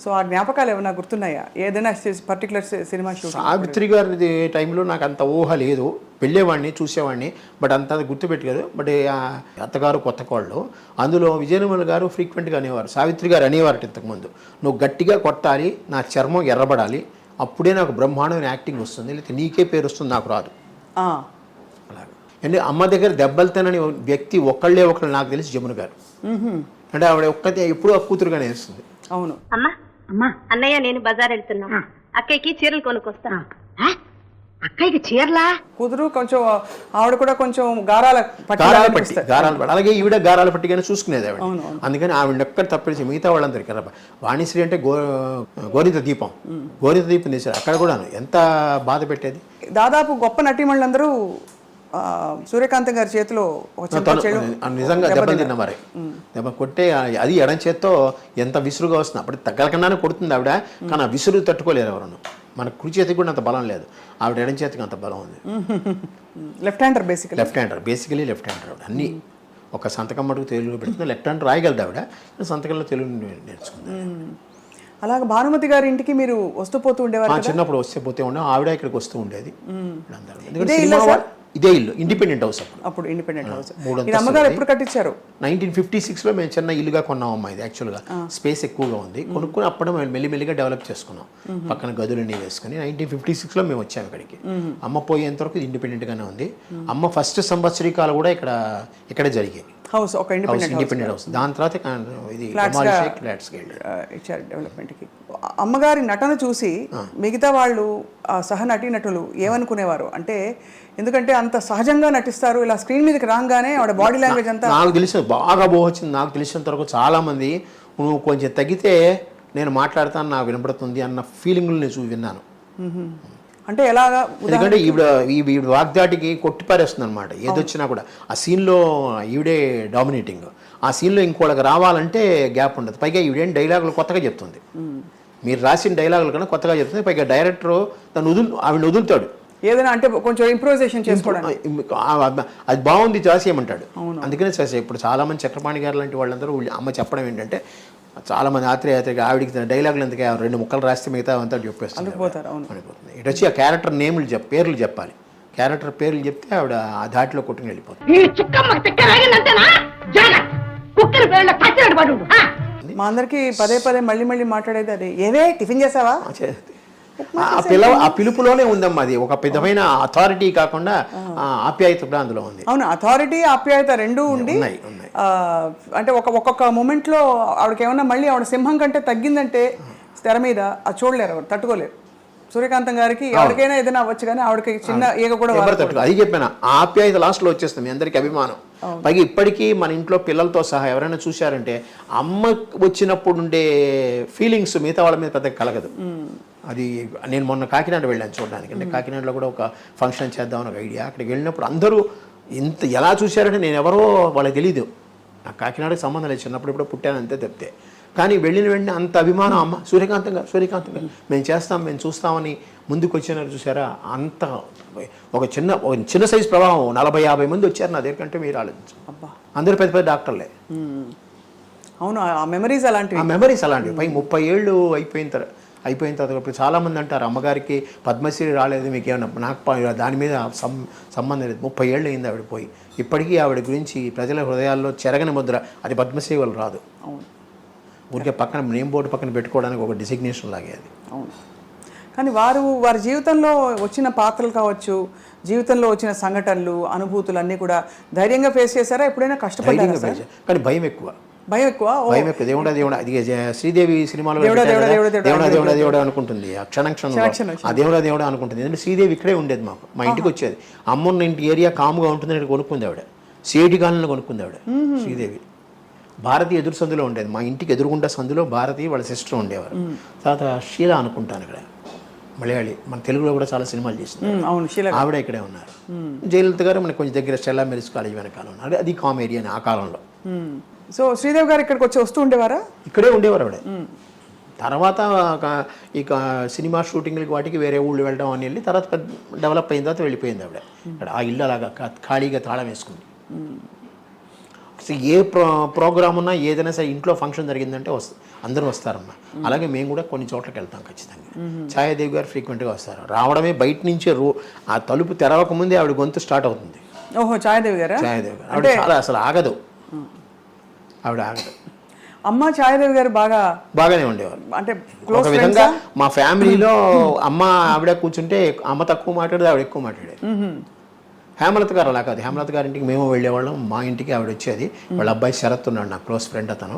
సో ఆ జ్ఞాపకాలు ఏమైనా గుర్తున్నాయా? ఏదైనా పర్టికులర్ సినిమా షూటింగ్? సావిత్రి గారి టైంలో నాకు అంత ఊహ లేదు. వెళ్ళేవాడిని, చూసేవాడిని, బట్ అంత గుర్తుపెట్టుకోదు. బట్ అత్తగారు కొత్త కోళ్ళు, అందులో విజయనిర్మల గారు ఫ్రీక్వెంట్గా అనేవారు, సావిత్రి గారు అనేవారు ఇంతకుముందు, నువ్వు గట్టిగా కొట్టాలి, నా చర్మం ఎర్రబడాలి, అప్పుడే నాకు బ్రహ్మాండమైన యాక్టింగ్ వస్తుంది, లేకపోతే నీకే పేరు వస్తుంది, నాకు రాదు. అలాగే. అంటే అమ్మ దగ్గర దెబ్బలు తినని వ్యక్తి ఒకళ్ళే నాకు తెలిసి జమున గారు. అంటే ఆవిడ ఒక్కతే ఎప్పుడూ ఆ కూతురుగానే వేస్తుంది. అవును. అమ్మా అన్నయ్య నేను బజార్ వెళ్తున్నాం, అక్కయ్యకి చీరలు కొనుక్కొస్తా. అక్కయ్యకి చీరలా? కూతురు కొంచెం ఆవిడ కూడా కొంచెం గారాల పట్టి. అలాగే ఈవిడ గారాల పట్టిగానే చూసుకునేది ఆవిడ. అందుకని ఆవిడ ఎక్కడ తప్పేసి మిగతా వాళ్ళందరికీ వాణిశ్రీ అంటే గోరిత దీపం తీశారు. అక్కడ కూడా ఎంత బాధ పెట్టేది. దాదాపు గొప్ప నటీమణులందరూ సూర్యకాంతం గారి చేతిలో నిజంగా దెబ్బలు తిన్న మరి. దెబ్బ కొట్టే అది ఎడం చేత్తో ఎంత విసురుగా వస్తుంది. అప్పుడు తగ్గలకుండానే కొడుతుంది ఆవిడ, కానీ ఆ విసురు తట్టుకోలేరు ఎవరన్నా. మన కుడి చేతికి కూడా అంత బలం లేదు, ఆవిడ ఎడం చేతికి అంత బలం ఉంది. Left hander basically left hander ఆవిడ. అన్ని ఒక సంతకం మటుకు తెలుగులో పెడుతుంది. లెఫ్ట్ హ్యాండ్ రాయగలదు ఆవిడ, సంతకంలో తెలుగు నేర్చుకుంది. అలాగే భానుమతి గారి ఇంటికి మీరు వస్తూ పోతూ ఉండేవారు? చిన్నప్పుడు వస్తే పోతే ఉండే, ఆవిడ ఇక్కడికి వస్తూ ఉండేది. ఇదే ఇల్లు ఇండిపెండెంట్ హౌస్ అప్పుడు ఇండిపెండెంట్ హౌస్. మూడు ఇది అమ్మగారు ఎప్పుడు కట్టించారు? 1956లో మేము చిన్న ఇల్లుగా కొన్నామమ్మా. ఇది యాక్చువల్గా స్పేస్ ఎక్కువగా ఉంది, కొనుక్కుని అప్పుడు మేము మెల్లిమెల్లిగా డెవలప్ చేసుకున్నాం. పక్కన గదులన్నీ వేసుకుని 1956లో మేము వచ్చాము ఇక్కడికి. అమ్మ పోయేంత వరకు ఇది ఇండిపెండెంట్గానే ఉంది. అమ్మ ఫస్ట్ సంవత్సరీకాలు కూడా ఇక్కడే జరిగాయి. హౌస్ ఒక ఇండిపెండెంట్ హౌస్. దాని తర్వాత ఇది ఇచ్చారు డెవలప్మెంట్కి. అమ్మగారి నటన చూసి మిగతా వాళ్ళు సహ నటీనటులు ఏమనుకునేవారు అంటే, ఎందుకంటే అంత సహజంగా నటిస్తారు, ఇలా స్క్రీన్ మీదకి రాగానే ఆవిడ బాడీ లాంగ్వేజ్ అంతా నాకు తెలిసిన బాగా వచ్చింది. నాకు తెలిసినంత వరకు చాలా మంది నువ్వు కొంచెం తగ్గితే నేను మాట్లాడతాను, నాకు వినపడుతుంది అన్న ఫీలింగ్లు నేను విన్నాను. అంటే ఎలాగా? ఎందుకంటే ఈవిడ వాగ్దాటికి కొట్టిపారేస్తుంది అనమాట ఏదొచ్చినా కూడా. ఆ సీన్లో ఈవిడే డామినేటింగ్. ఆ సీన్లో ఇంకోళ్ళకి రావాలంటే గ్యాప్ ఉండదు. పైగా ఈవిడేం డైలాగులు కొత్తగా చెప్తుంది. మీరు రాసిన డైలాగులు కన్నా కొత్తగా చెప్తుంది. పైగా డైరెక్టర్ ఆవిడ వదులుతాడు ఏదైనా అంటే కొంచెం ఇంప్రూవైజేషన్ చేసుకోవడానికి. అది బాగుంది చేసేయమంటాడు. అందుకనే చేసే. ఇప్పుడు చాలామంది చక్రపాణి గారు లాంటి వాళ్ళందరూ అమ్మ చెప్పడం ఏంటంటే, చాలామంది ఆత్రేయాత్రిగా ఆవిడికి డైలాగులు ఎందుకు 2 ముక్కలు రాస్తే మిగతా అంతా చెప్పేస్తుంది. అనిపోతుంది. ఇటు వచ్చి ఆ క్యారెక్టర్ నేములు పేర్లు చెప్పాలి. క్యారెక్టర్ పేర్లు చెప్తే ఆవిడ ఆ ధాటిలో కొట్టుకుని వెళ్ళిపోతుంది. మా అందరికి పదే పదే మళ్ళీ మళ్ళీ మాట్లాడేది అది. ఏవే టిఫిన్ చేసావా? ఆ పిలుపులోనే ఉందమ్మా. అది ఒక విధమైన అథారిటీ కాకుండా ఆప్యాయత కూడా అందులో ఉంది. అవును, అథారిటీ ఆప్యాయత రెండూ ఉండి అంటే ఒక్కొక్క మూమెంట్ లో ఆవిడకి ఏమన్నా మళ్ళీ ఆవిడ సింహం కంటే తగ్గిందంటే తెర మీద అది చూడలేరు, ఎవరు తట్టుకోలేరు. సూర్యకాంతం గారికి ఎవరికైనా ఏదైనా అవ్వచ్చు, కానీ ఆవిడకి చిన్న ఈగ కూడా అది చెప్పాను. ఆప్యాయత లాస్ట్ లో వచ్చేస్తుంది. మీ అందరికి అభిమానం. పైగా ఇప్పటికీ మన ఇంట్లో పిల్లలతో సహా ఎవరైనా చూశారంటే అమ్మ వచ్చినప్పుడు ఉండే ఫీలింగ్స్ మిగతా వాళ్ళ మీద పెద్దగా కలగదు. అది నేను మొన్న కాకినాడ వెళ్ళాను చూడడానికి. అంటే కాకినాడలో కూడా ఒక ఫంక్షన్ చేద్దామని ఒక ఐడియా. అక్కడికి వెళ్ళినప్పుడు అందరూ ఎలా చూశారంటే నేను ఎవరో వాళ్ళకి తెలీదు. నాకు కాకినాడకి సంబంధం లేదు, చిన్నప్పుడు ఇప్పుడు పుట్టాను అంతే తప్పితే. కానీ వెళ్ళిన వెంటనే అంత అభిమానం. అమ్మ సూర్యకాంతం గారు మేము చేస్తాం, మేము చూస్తామని ముందుకు వచ్చినారు చూసారా. అంత ఒక చిన్న సైజు ప్రభావం. 40-50 మంది వచ్చారు నా దగ్గర కంటే మీరు ఆలోచించు. అందరూ పెద్ద పెద్ద డాక్టర్లే. అవును, ఆ మెమరీస్ అలాంటివి. పై 30 ఏళ్ళు అయిపోయిన తర్వాత ఇప్పుడు చాలామంది అంటారు అమ్మగారికి పద్మశ్రీ రాలేదు మీకు ఏమన్నా. నాకు దాని మీద సంబంధం లేదు. 30 ఏళ్ళు అయింది ఆవిడ పోయి. ఇప్పటికీ ఆవిడ గురించి ప్రజల హృదయాల్లో చెరగని ముద్ర. అది పద్మశ్రీ వాళ్ళు రాదు. ఊరికే పక్కన నేమ్ బోర్డు పక్కన పెట్టుకోవడానికి ఒక డిసిగ్నేషన్ లాగే అది. అవును, కానీ వారి జీవితంలో వచ్చిన పాత్రలు కావచ్చు, జీవితంలో వచ్చిన సంఘటనలు, అనుభూతులు అన్నీ కూడా ధైర్యంగా ఫేస్ చేశారా? ఎప్పుడైనా కష్టపడ్డారా? కానీ భయం ఎక్కువ. దేవుడా అది శ్రీదేవి సినిమాలో దేవుడా అనుకుంటుంది. ఆ క్షణం ఆ దేవుడా అనుకుంటుంది. ఎందుకంటే శ్రీదేవి ఇక్కడే ఉండేది. మా ఇంటికి వచ్చేది. అమ్మన్న ఇంటి ఏరియా కాముగా ఉంటుంది. ఇక్కడ కొనుక్కుంది ఆవిడ. సేటి కాలంలో కొనుక్కుంది ఆవిడ శ్రీదేవి. భారతి ఎదురు సందులో ఉండేది. మా ఇంటికి ఎదురుగుండా సందులో భారతి వాళ్ళ సిస్టర్ ఉండేవారు. తర్వాత షీలా అనుకుంటాను ఇక్కడ మలయాళి. మన తెలుగులో కూడా చాలా సినిమాలు చేసింది ఆవిడ. ఇక్కడే ఉన్నారు. జయలలిత గారు మనకి కొంచెం దగ్గర స్టెల్లా మెరిస్ కాలేజ్ వెనకాల ఉన్నారు. అది కామ్ ఏరియా ఆ కాలంలో. సో శ్రీదేవి గారు ఇక్కడికి వస్తూ ఉండేవారా? ఇక్కడే ఉండేవారు ఆవిడ. తర్వాత ఇక సినిమా షూటింగ్లకి వాటికి వేరే ఊళ్ళు వెళ్ళడం అని వెళ్ళి తర్వాత డెవలప్ అయిన తర్వాత వెళ్ళిపోయింది ఆవిడ. ఇక్కడ ఆ ఇల్లు అలాగా ఖాళీగా తాళం వేసుకుంది. ఏ ప్రోగ్రామ్ ఉన్నా ఏదైనా సరే ఇంట్లో ఫంక్షన్ జరిగిందంటే అందరూ వస్తారమ్మా. అలాగే మేము కూడా కొన్ని చోట్లకి వెళ్తాం ఖచ్చితంగా. ఛాయాదేవి గారు ఫ్రీక్వెంట్గా వస్తారు. రావడమే బయట నుంచే ఆ తలుపు తెరవక ముందే ఆవిడ గొంతు స్టార్ట్ అవుతుంది. ఓహో, ఛాయాదేవి గారు ఆవిడ చాలా అసలు ఆగదు. ఆవిడ ఆగదు. అమ్మ ఛాయాదేవి గారు బాగానే ఉండేవారు. అంటే ఒక విధంగా మా ఫ్యామిలీలో అమ్మ ఆవిడ కూర్చుంటే అమ్మ తక్కువ మాట్లాడేది, ఆవిడ ఎక్కువ మాట్లాడేది. హేమలత గారు అలా కాదు. హేమలత గారింటికి మేము వెళ్ళేవాళ్ళం. మా ఇంటికి ఆవిడ వచ్చేది. వాళ్ళ అబ్బాయి శరత్ ఉన్నాడు, నా క్లోజ్ ఫ్రెండ్. అతను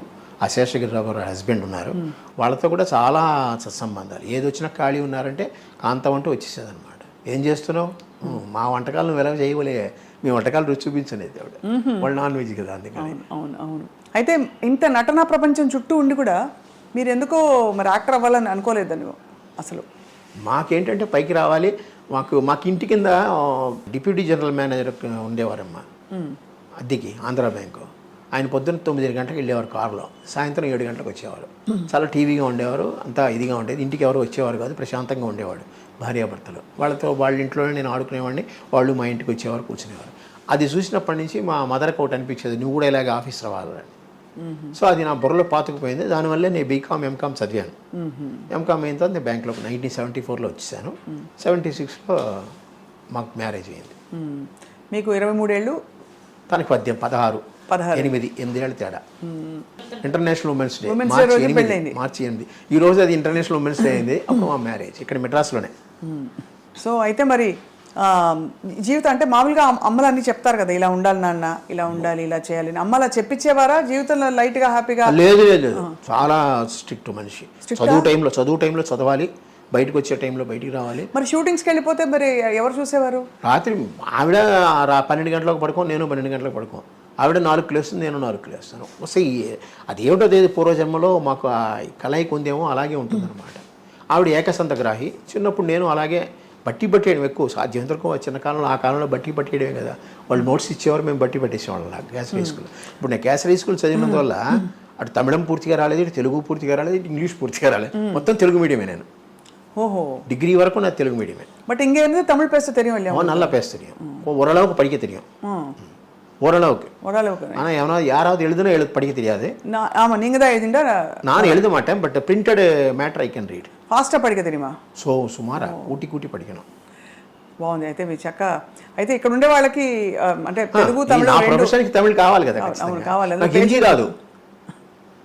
శేషగిరిరావు గారు హస్బెండ్ ఉన్నారు. వాళ్ళతో కూడా చాలా సత్సంబంధాలు. ఏది వచ్చినా ఖాళీ ఉన్నారంటే కాంతం అంటూ వచ్చేసేది అనమాట. ఏం చేస్తున్నావు, మా వంటకాలు నువ్వు ఎలా చేయవలే, మీ వంటకాలు రుచి చూపించలేదు ఆవిడ. వాళ్ళు నాన్ వెజ్ కదా, అందుకని. అవును. అయితే ఇంత నటనా ప్రపంచం చుట్టూ ఉండి కూడా మీరు ఎందుకో మరి యాక్టర్ అవ్వాలని అనుకోలేదని అసలు? మాకేంటంటే పైకి రావాలి. మాకు ఇంటి కింద డిప్యూటీ జనరల్ మేనేజర్ ఉండేవారమ్మా అద్దెకి, ఆంధ్ర బ్యాంకు. ఆయన పొద్దున్న 9 గంటలకు వెళ్ళేవారు కారులో, సాయంత్రం 7 గంటలకు వచ్చేవారు. చాలా టీవీగా ఉండేవారు, అంతా ఇదిగా ఉండేది. ఇంటికి ఎవరు వచ్చేవారు కాదు, ప్రశాంతంగా ఉండేవాడు. భార్యాభర్తలు వాళ్ళ ఇంట్లోనే నేను ఆడుకునేవాడిని, వాళ్ళు మా ఇంటికి వచ్చేవారు, కూర్చునేవారు. అది చూసినప్పటి నుంచి మా మదర్కి ఒకటి అనిపించేది, నువ్వు కూడా ఇలాగ ఆఫీస్ రావాలని. సో అది నా బుర్రలో పాతుకుపోయింది. దానివల్లే నేను బీకామ్ ఎంకామ్ చదివాను. ఎంకామ్ అయిన తర్వాత నేను బ్యాంక్లో 1974లో వచ్చేసాను. 76లో మాకు మ్యారేజ్ అయింది. మీకు 23 ఏళ్ళు, తనకి 16 8 ఏళ్ళ తేడా. ఇంటర్నేషనల్ ఉమెన్స్ డే మార్చి 8. ఈ రోజు అది ఇంటర్నేషనల్ ఉమెన్స్ డే అయింది. అప్పుడు మా మ్యారేజ్ ఇక్కడ మెడ్రాస్లోనే. సో అయితే మరి జీవితం అంటే మామూలుగా అమ్మలు అన్నీ చెప్తారు కదా, ఇలా ఉండాలి నాన్న, ఇలా ఉండాలి, ఇలా చేయాలి. అమ్మ అలా చెప్పించేవారా జీవితంలో లైట్గా హ్యాపీగా? లేదు, చాలా స్ట్రిక్ట్ మనిషి. చదువు టైంలో చదవాలి, బయటకు వచ్చే టైంలో బయటికి రావాలి. మరి షూటింగ్స్కి వెళ్ళిపోతే మరి ఎవరు చూసేవారు? రాత్రి ఆవిడ 12 గంటలకు పడుకో, నేను 12 గంటలకు పడుకో. ఆవిడ 4 లేస్తుంది, నేను 4 లేస్తాను. వస్తే అదేమిటో పూర్వజన్మలో మాకు ఆ కలయిక ఉందేమో, అలాగే ఉంటుందన్నమాట. ఆవిడ ఏకసంతగ్రాహి. చిన్నప్పుడు నేను అలాగే బట్టి పట్టేయడం ఎక్కువ, సాధ్యమంతరకు చిన్నకాలంలో ఆ కాలంలో బట్టి పట్టేయడమే కదా. వాళ్ళు నోట్స్ ఇచ్చేవారు, మేము బట్టి పట్టేసేవాళ్ళం కేసరీ స్కూల్. ఇప్పుడు నేను కేసరీ స్కూల్ చదివినందువల్ల అటు తమిళం పూర్తిగా రాలేదు, ఇటు తెలుగు పూర్తిగా రాలేదు, ఇటు ఇంగ్లీష్ పూర్తిగా రాలేదు. మొత్తం తెలుగు మీడియమే నేను. ఓహో, డిగ్రీ వరకు నాకు తెలుగు మీడియమే. பட் இங்கே இருந்து தமிழ் பேச தெரியும் இல்லையா? நல்லா பேச தெரியும், ஓரளவுக்கு படிக்க தெரியும். ஓரளவுக்கு. ஆனால் எவனா யாராவது எழுதுனா படிக்க தெரியாது. ஆமாம், நீங்கள் தான் எழுதிண்டா? நான் எழுத மாட்டேன், but printed matter I can read. ఫాస్ట్గా படிக்க தெரியுமா? సుమారా కూటి படிக்கணும். బాగుంది. అయితే మీ చక్క అయితే ఇక్కడ ఉండే వాళ్ళకి అంటే తెలుగు తమిళ ప్రొఫెషన్కి తమిళ్ కావాలి కదా. కావాలి. నాకు హిందీ రాదు,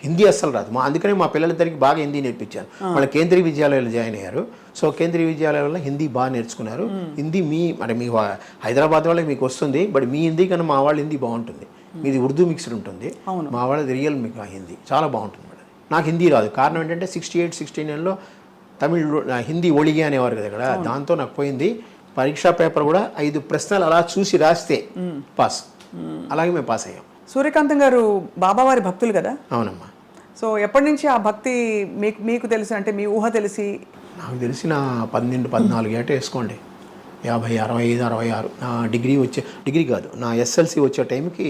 హిందీ అస్సలు రాదు. అందుకనే మా పిల్లలిద్దరికి బాగా హిందీ నేర్పించాను. వాళ్ళ కేంద్రీయ విద్యాలయాలు జాయిన్ అయ్యారు. సో కేంద్రీయ విద్యాలయాల్లో హిందీ బాగా నేర్చుకున్నారు. హిందీ మీ హైదరాబాద్ వాళ్ళకి మీకు వస్తుంది, బట్ మీ హిందీ కన్నా మా వాళ్ళ హిందీ బాగుంటుంది. మీది ఉర్దూ మిక్స్డ్ ఉంటుంది, మా వాళ్ళది రియల్ మీకు హిందీ చాలా బాగుంటుంది మేడం. నాకు హిందీ రాదు. కారణం ఏంటంటే 68, 69లో తమిళ్ హిందీ ఒళిగే అనేవారు కదా ఇక్కడ, దాంతో నాకు పోయింది. పరీక్షా పేపర్ కూడా 5 ప్రశ్నలు అలా చూసి రాస్తే పాస్. అలాగే మేము పాస్ అయ్యాం. సూర్యకాంతం గారు బాబావారి భక్తులు కదా? అవునమ్మా. సో ఎప్పటి నుంచి ఆ భక్తి మీకు తెలిసి, అంటే మీ ఊహ తెలిసి? నాకు తెలిసిన 12, 14 ఏట వేసుకోండి. 50, 65, 66 నా డిగ్రీ కాదు, నా ఎస్ఎల్సి వచ్చే టైంకి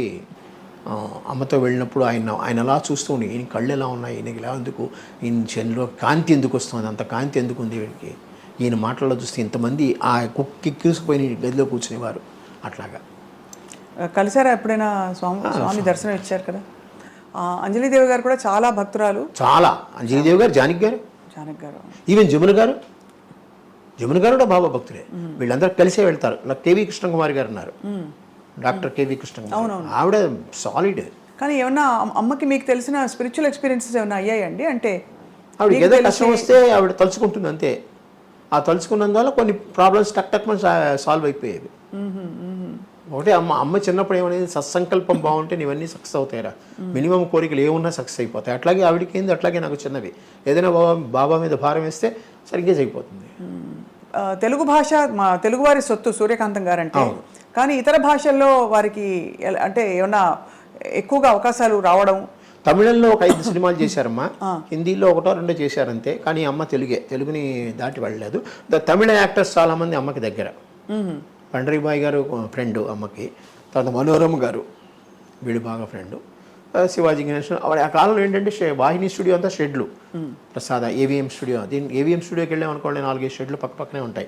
అమ్మతో వెళ్ళినప్పుడు ఆయన అలా చూస్తూ ఉండి, ఈయన కళ్ళు ఎలా ఉన్నాయి, ఈయనకి ఎలా ఎందుకు, ఈయన చెన్లో కాంతి ఎందుకు వస్తుంది, అంత కాంతి ఎందుకు ఉంది వీడికి, ఈయన మాటల్లో చూస్తే ఇంతమంది ఆ కుక్కి కూసుకుపోయిన గదిలో కూర్చునేవారు. అట్లాగా కలిసారా ఎప్పుడైనా? స్వామి దర్శనం ఇచ్చారు కదా. అంజలిదేవి గారు కూడా చాలా భక్తురాలు. చాలా. అంజలిదేవి గారు, జానకి గారు, ఈవెన్ జమున గారు కూడా బాబా భక్తులే. వీళ్ళందరూ కలిసే వెళ్తారు. నాకు కేవీ కృష్ణకుమారి గారు ఉన్నారు, డాక్టర్ కేవీ కృష్ణకుమారి. ఆవిడ సాలిడ్. కానీ ఏమన్నా అమ్మకి మీకు తెలిసిన స్పిరిచువల్ ఎక్స్పీరియన్సెస్ ఏమైనా అయ్యాయండి? అంటే ఆవిడ ఏదో కష్టం వస్తే ఆవిడ తలుచుకుంటుంది అంతే. ఆ తలుచుకున్నందువల్ల కొన్ని ప్రాబ్లమ్స్ టక్ సాల్వ్ అయిపోయేవి. ఒకటే అమ్మ చిన్నప్పుడు ఏమనేది, సత్సంకల్పం బాగుంటే ఇవన్నీ సక్సెస్ అవుతాయిరా, మినిమం కోరికలు ఏమున్నా సక్సెస్ అయిపోతాయి. అట్లాగే ఆవిడకి ఏంది, అట్లాగే నాకు చిన్నవి. ఏదైనా బాబా మీద భారం వేస్తే సరిగ్గా అయిపోతుంది. తెలుగు భాష మా తెలుగువారి సొత్తు సూర్యకాంతం గారు అంటే. కానీ ఇతర భాషల్లో వారికి అంటే ఏమన్నా ఎక్కువగా అవకాశాలు రావడం? తమిళంలో ఒక 5 సినిమాలు చేశారమ్మా, హిందీలో 1, 2 చేశారంతే. కానీ అమ్మ తెలుగుని దాటి వెళ్ళలేదు. తమిళ యాక్టర్స్ చాలామంది అమ్మకి దగ్గర. పండరీబాయ్ గారు ఫ్రెండ్ అమ్మకి, తర్వాత మనోరమ గారు వీడు బాగా ఫ్రెండు, శివాజీ గణేషన్. ఆ కాలంలో ఏంటంటే వాహిని స్టూడియో అంతా షెడ్లు, ప్రసాద ఏవిఎం స్టూడియో. ఏవిఎం స్టూడియోకి వెళ్ళామనుకోండి, 4-5 షెడ్లు పక్కనే ఉంటాయి.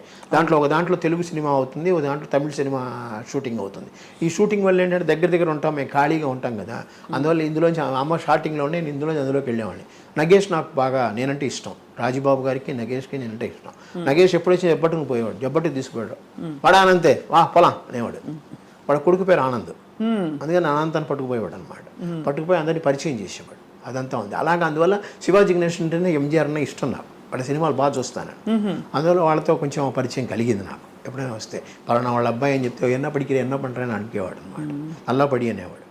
ఒక దాంట్లో తెలుగు సినిమా అవుతుంది, ఒక దాంట్లో తమిళ సినిమా షూటింగ్ అవుతుంది. ఈ షూటింగ్ వల్ల ఏంటంటే దగ్గర ఉంటాం, మేము ఖాళీగా ఉంటాం కదా. అందువల్ల ఇందులోంచి అమ్మ స్టార్టింగ్లో నేను అందులోకి వెళ్ళేవాడిని. నగేష్ నాకు బాగా నేనంటే ఇష్టం. రాజుబాబు గారికి, నగేష్కి నేనంటే ఇష్టం. నగేష్ ఎప్పుడొచ్చి జబ్బట్టుకు పోయేవాడు, జబ్బట్టుకు తీసుకుపోయాడు. వాడు ఆనంతే పోలా అనేవాడు. వాడు కొడుకు పేరు ఆనంద్, అందుకని అనంతాన్ని పట్టుకుపోయేవాడు అనమాట. పట్టుకుపోయి అందరినీ పరిచయం చేసేవాడు. అదంతా ఉంది. అలాగే అందువల్ల శివాజీ గణేషన్ అంటేనే ఎంజీఆర్ అన్న ఇష్టం నాకు. వాళ్ళ సినిమాలు బాగా చూస్తాను. అందువల్ల వాళ్ళతో కొంచెం పరిచయం కలిగింది నాకు. ఎప్పుడైనా వస్తే పలానా వాళ్ళ అబ్బాయి అని చెప్తే ఎన్నప్పటికీ పంటారని అడిగేవాడు అనమాట. నల్లపడి అనేవాడు.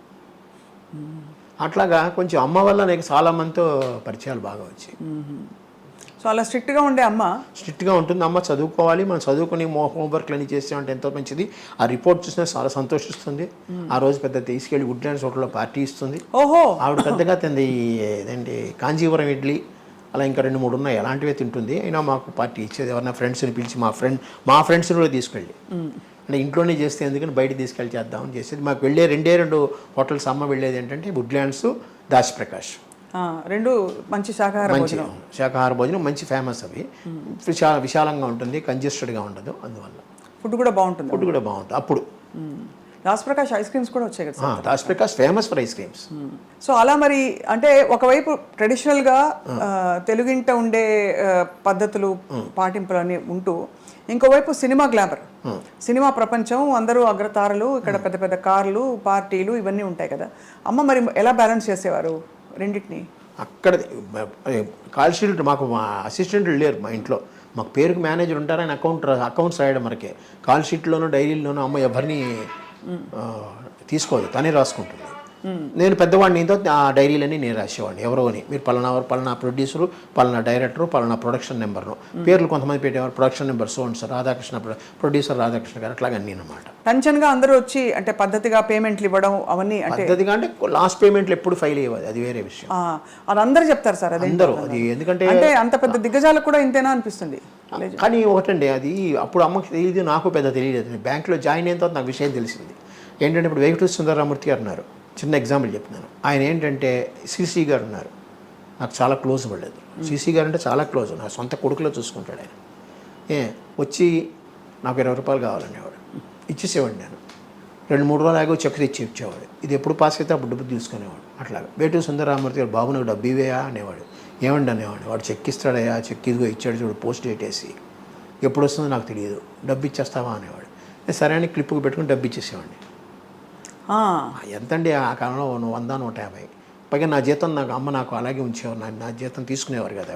అట్లాగా కొంచెం అమ్మ వల్ల నాకు చాలా మందితో పరిచయాలు బాగా వచ్చాయి. సో అలా స్ట్రిక్ట్గా ఉండే అమ్మ? స్ట్రిక్ట్గా ఉంటుంది అమ్మ. చదువుకోవాలి, మనం చదువుకుని హోంవర్క్లు అన్నీ చేసామంటే ఎంతో మంచిది. ఆ రిపోర్ట్ చూసినా చాలా సంతోషిస్తుంది. ఆ రోజు పెద్ద తీసుకెళ్ళి వుడ్లాండ్స్ హోటల్లో పార్టీ ఇస్తుంది. ఓహో. ఆవిడ పెద్దగా తింది ఏదండి కాంజీవరం ఇడ్లీ, అలా ఇంకా 2-3 ఉన్నాయి, అలాంటివే తింటుంది. అయినా మాకు పార్టీ ఇచ్చేది. ఎవరైనా ఫ్రెండ్స్ని పిలిచి మా ఫ్రెండ్స్ని కూడా తీసుకెళ్ళి, అంటే ఇంట్లోనే చేస్తే ఎందుకని బయట తీసుకెళ్ళి చేద్దామని చేసేది. మాకు వెళ్ళే 2 హోటల్స్ అమ్మ వెళ్ళేది ఏంటంటే వుడ్లాండ్స్, దాస్ ప్రకాష్. 2 మంచి శాకాహార భోజనం మంచి ఫేమస్. అవి విశాలంగా ఉంటుంది, కంజెస్టెడ్గా ఉండదు. అందువల్ల ఫుడ్ కూడా బాగుంటుంది. అప్పుడు దాస్ ప్రకాష్ ఐస్ క్రీమ్స్ కూడా వచ్చాయి కదా sir. Das Prakash famous for ice creams. So అలా మరి అంటే ఒకవైపు ట్రెడిషనల్గా తెలుగింట ఉండే పద్ధతులు పాటింపులు అని ఉంటూ, ఇంకోవైపు సినిమా గ్లామర్, సినిమా ప్రపంచం, అందరూ అగ్రతారలు, ఇక్కడ పెద్ద పెద్ద కార్లు, పార్టీలు ఇవన్నీ ఉంటాయి కదా. అమ్మ మరి ఎలా బ్యాలెన్స్ చేసేవారు రెండింటిని? అక్కడ కాల్ షీట్ మాకు మా అసిస్టెంట్లు లేరు మా ఇంట్లో. మాకు పేరుకి మేనేజర్ ఉంటారని అకౌంట్స్ రాయడం వరకే. కాల్ షీట్లోనూ డైరీలోనూ అమ్మ ఎవరిని తీసుకోదు, తనే రాసుకుంటుంది. నేను పెద్దవాడిని ఏంటో ఆ డైరీలన్నీ నేను రాసేవాడిని. ఎవరో అని మీరు పలానా ప్రొడ్యూసరు, పలానా డైరెక్టరు, పలానా ప్రొడక్షన్ నెంబర్ను పేర్లు కొంతమంది పెట్టేవారు. Production number so and sir Radhakrishna, producer Radhakrishna గారు, అట్లాగే అన్నీ అనమాట. టెన్షన్గా అందరూ వచ్చి అంటే పద్ధతిగా పేమెంట్లు ఇవ్వడం అవన్నీ అంటే పద్ధతిగా అంటే లాస్ట్ పేమెంట్లు ఎప్పుడు ఫైల్ అయ్యేది, అది వేరే విషయం. అది అందరూ చెప్తారు సార్. అది అందరూ అది ఎందుకంటే అంటే అంత పెద్ద దిగ్గజాలకు కూడా ఇంతేనా అనిపిస్తుంది. కానీ ఒకటండి, అది అప్పుడు అమ్మకి తెలియదు, నాకు పెద్ద తెలియలేదు. బ్యాంకులో జాయిన్ అయిన తర్వాత నాకు విషయం తెలిసింది. ఏంటంటే ఇప్పుడు వెంకటేశ్వర సుందరరామూర్తి గారు ఉన్నారు, చిన్న ఎగ్జాంపుల్ చెప్తున్నాను. ఆయన ఏంటంటే సిసి గారు ఉన్నారు, నాకు చాలా క్లోజ్ పడలేదు. సిసి గారు అంటే చాలా క్లోజ్, నా సొంత కొడుకులో చూసుకుంటాడు ఆయన. వచ్చి నాకు 20 రూపాయలు కావాలనేవాడు, ఇచ్చేసేవాడు. నేను 2-3 రోజులు ఆగో చెక్ తెచ్చి ఇచ్చేవాడు. ఇది ఎప్పుడు పాస్ అయితే అప్పుడు డబ్బు తీసుకునేవాడు. అట్లాగా వేటూరు సుందరరామూర్తి గారు, బాబు నాకు డబ్బు ఇవేయా అనేవాడు. ఏమండి అనేవాడు. వాడు చెక్ ఇస్తాడయ్యా, చెక్ ఇదిగో ఇచ్చాడు చూడు, పోస్ట్ డేట్ వేసి, ఎప్పుడు వస్తుందో నాకు తెలియదు, డబ్బు ఇచ్చేస్తావా అనేవాడు. సరే అని క్లిప్కి పెట్టుకుని డబ్బు ఇచ్చేసేవాడిని. ఎంతండి ఆ కాలంలో 100-150. పైగా నా జీతం నాకు అలాగే ఉంచేవారు. నా జీతం తీసుకునేవారు కదా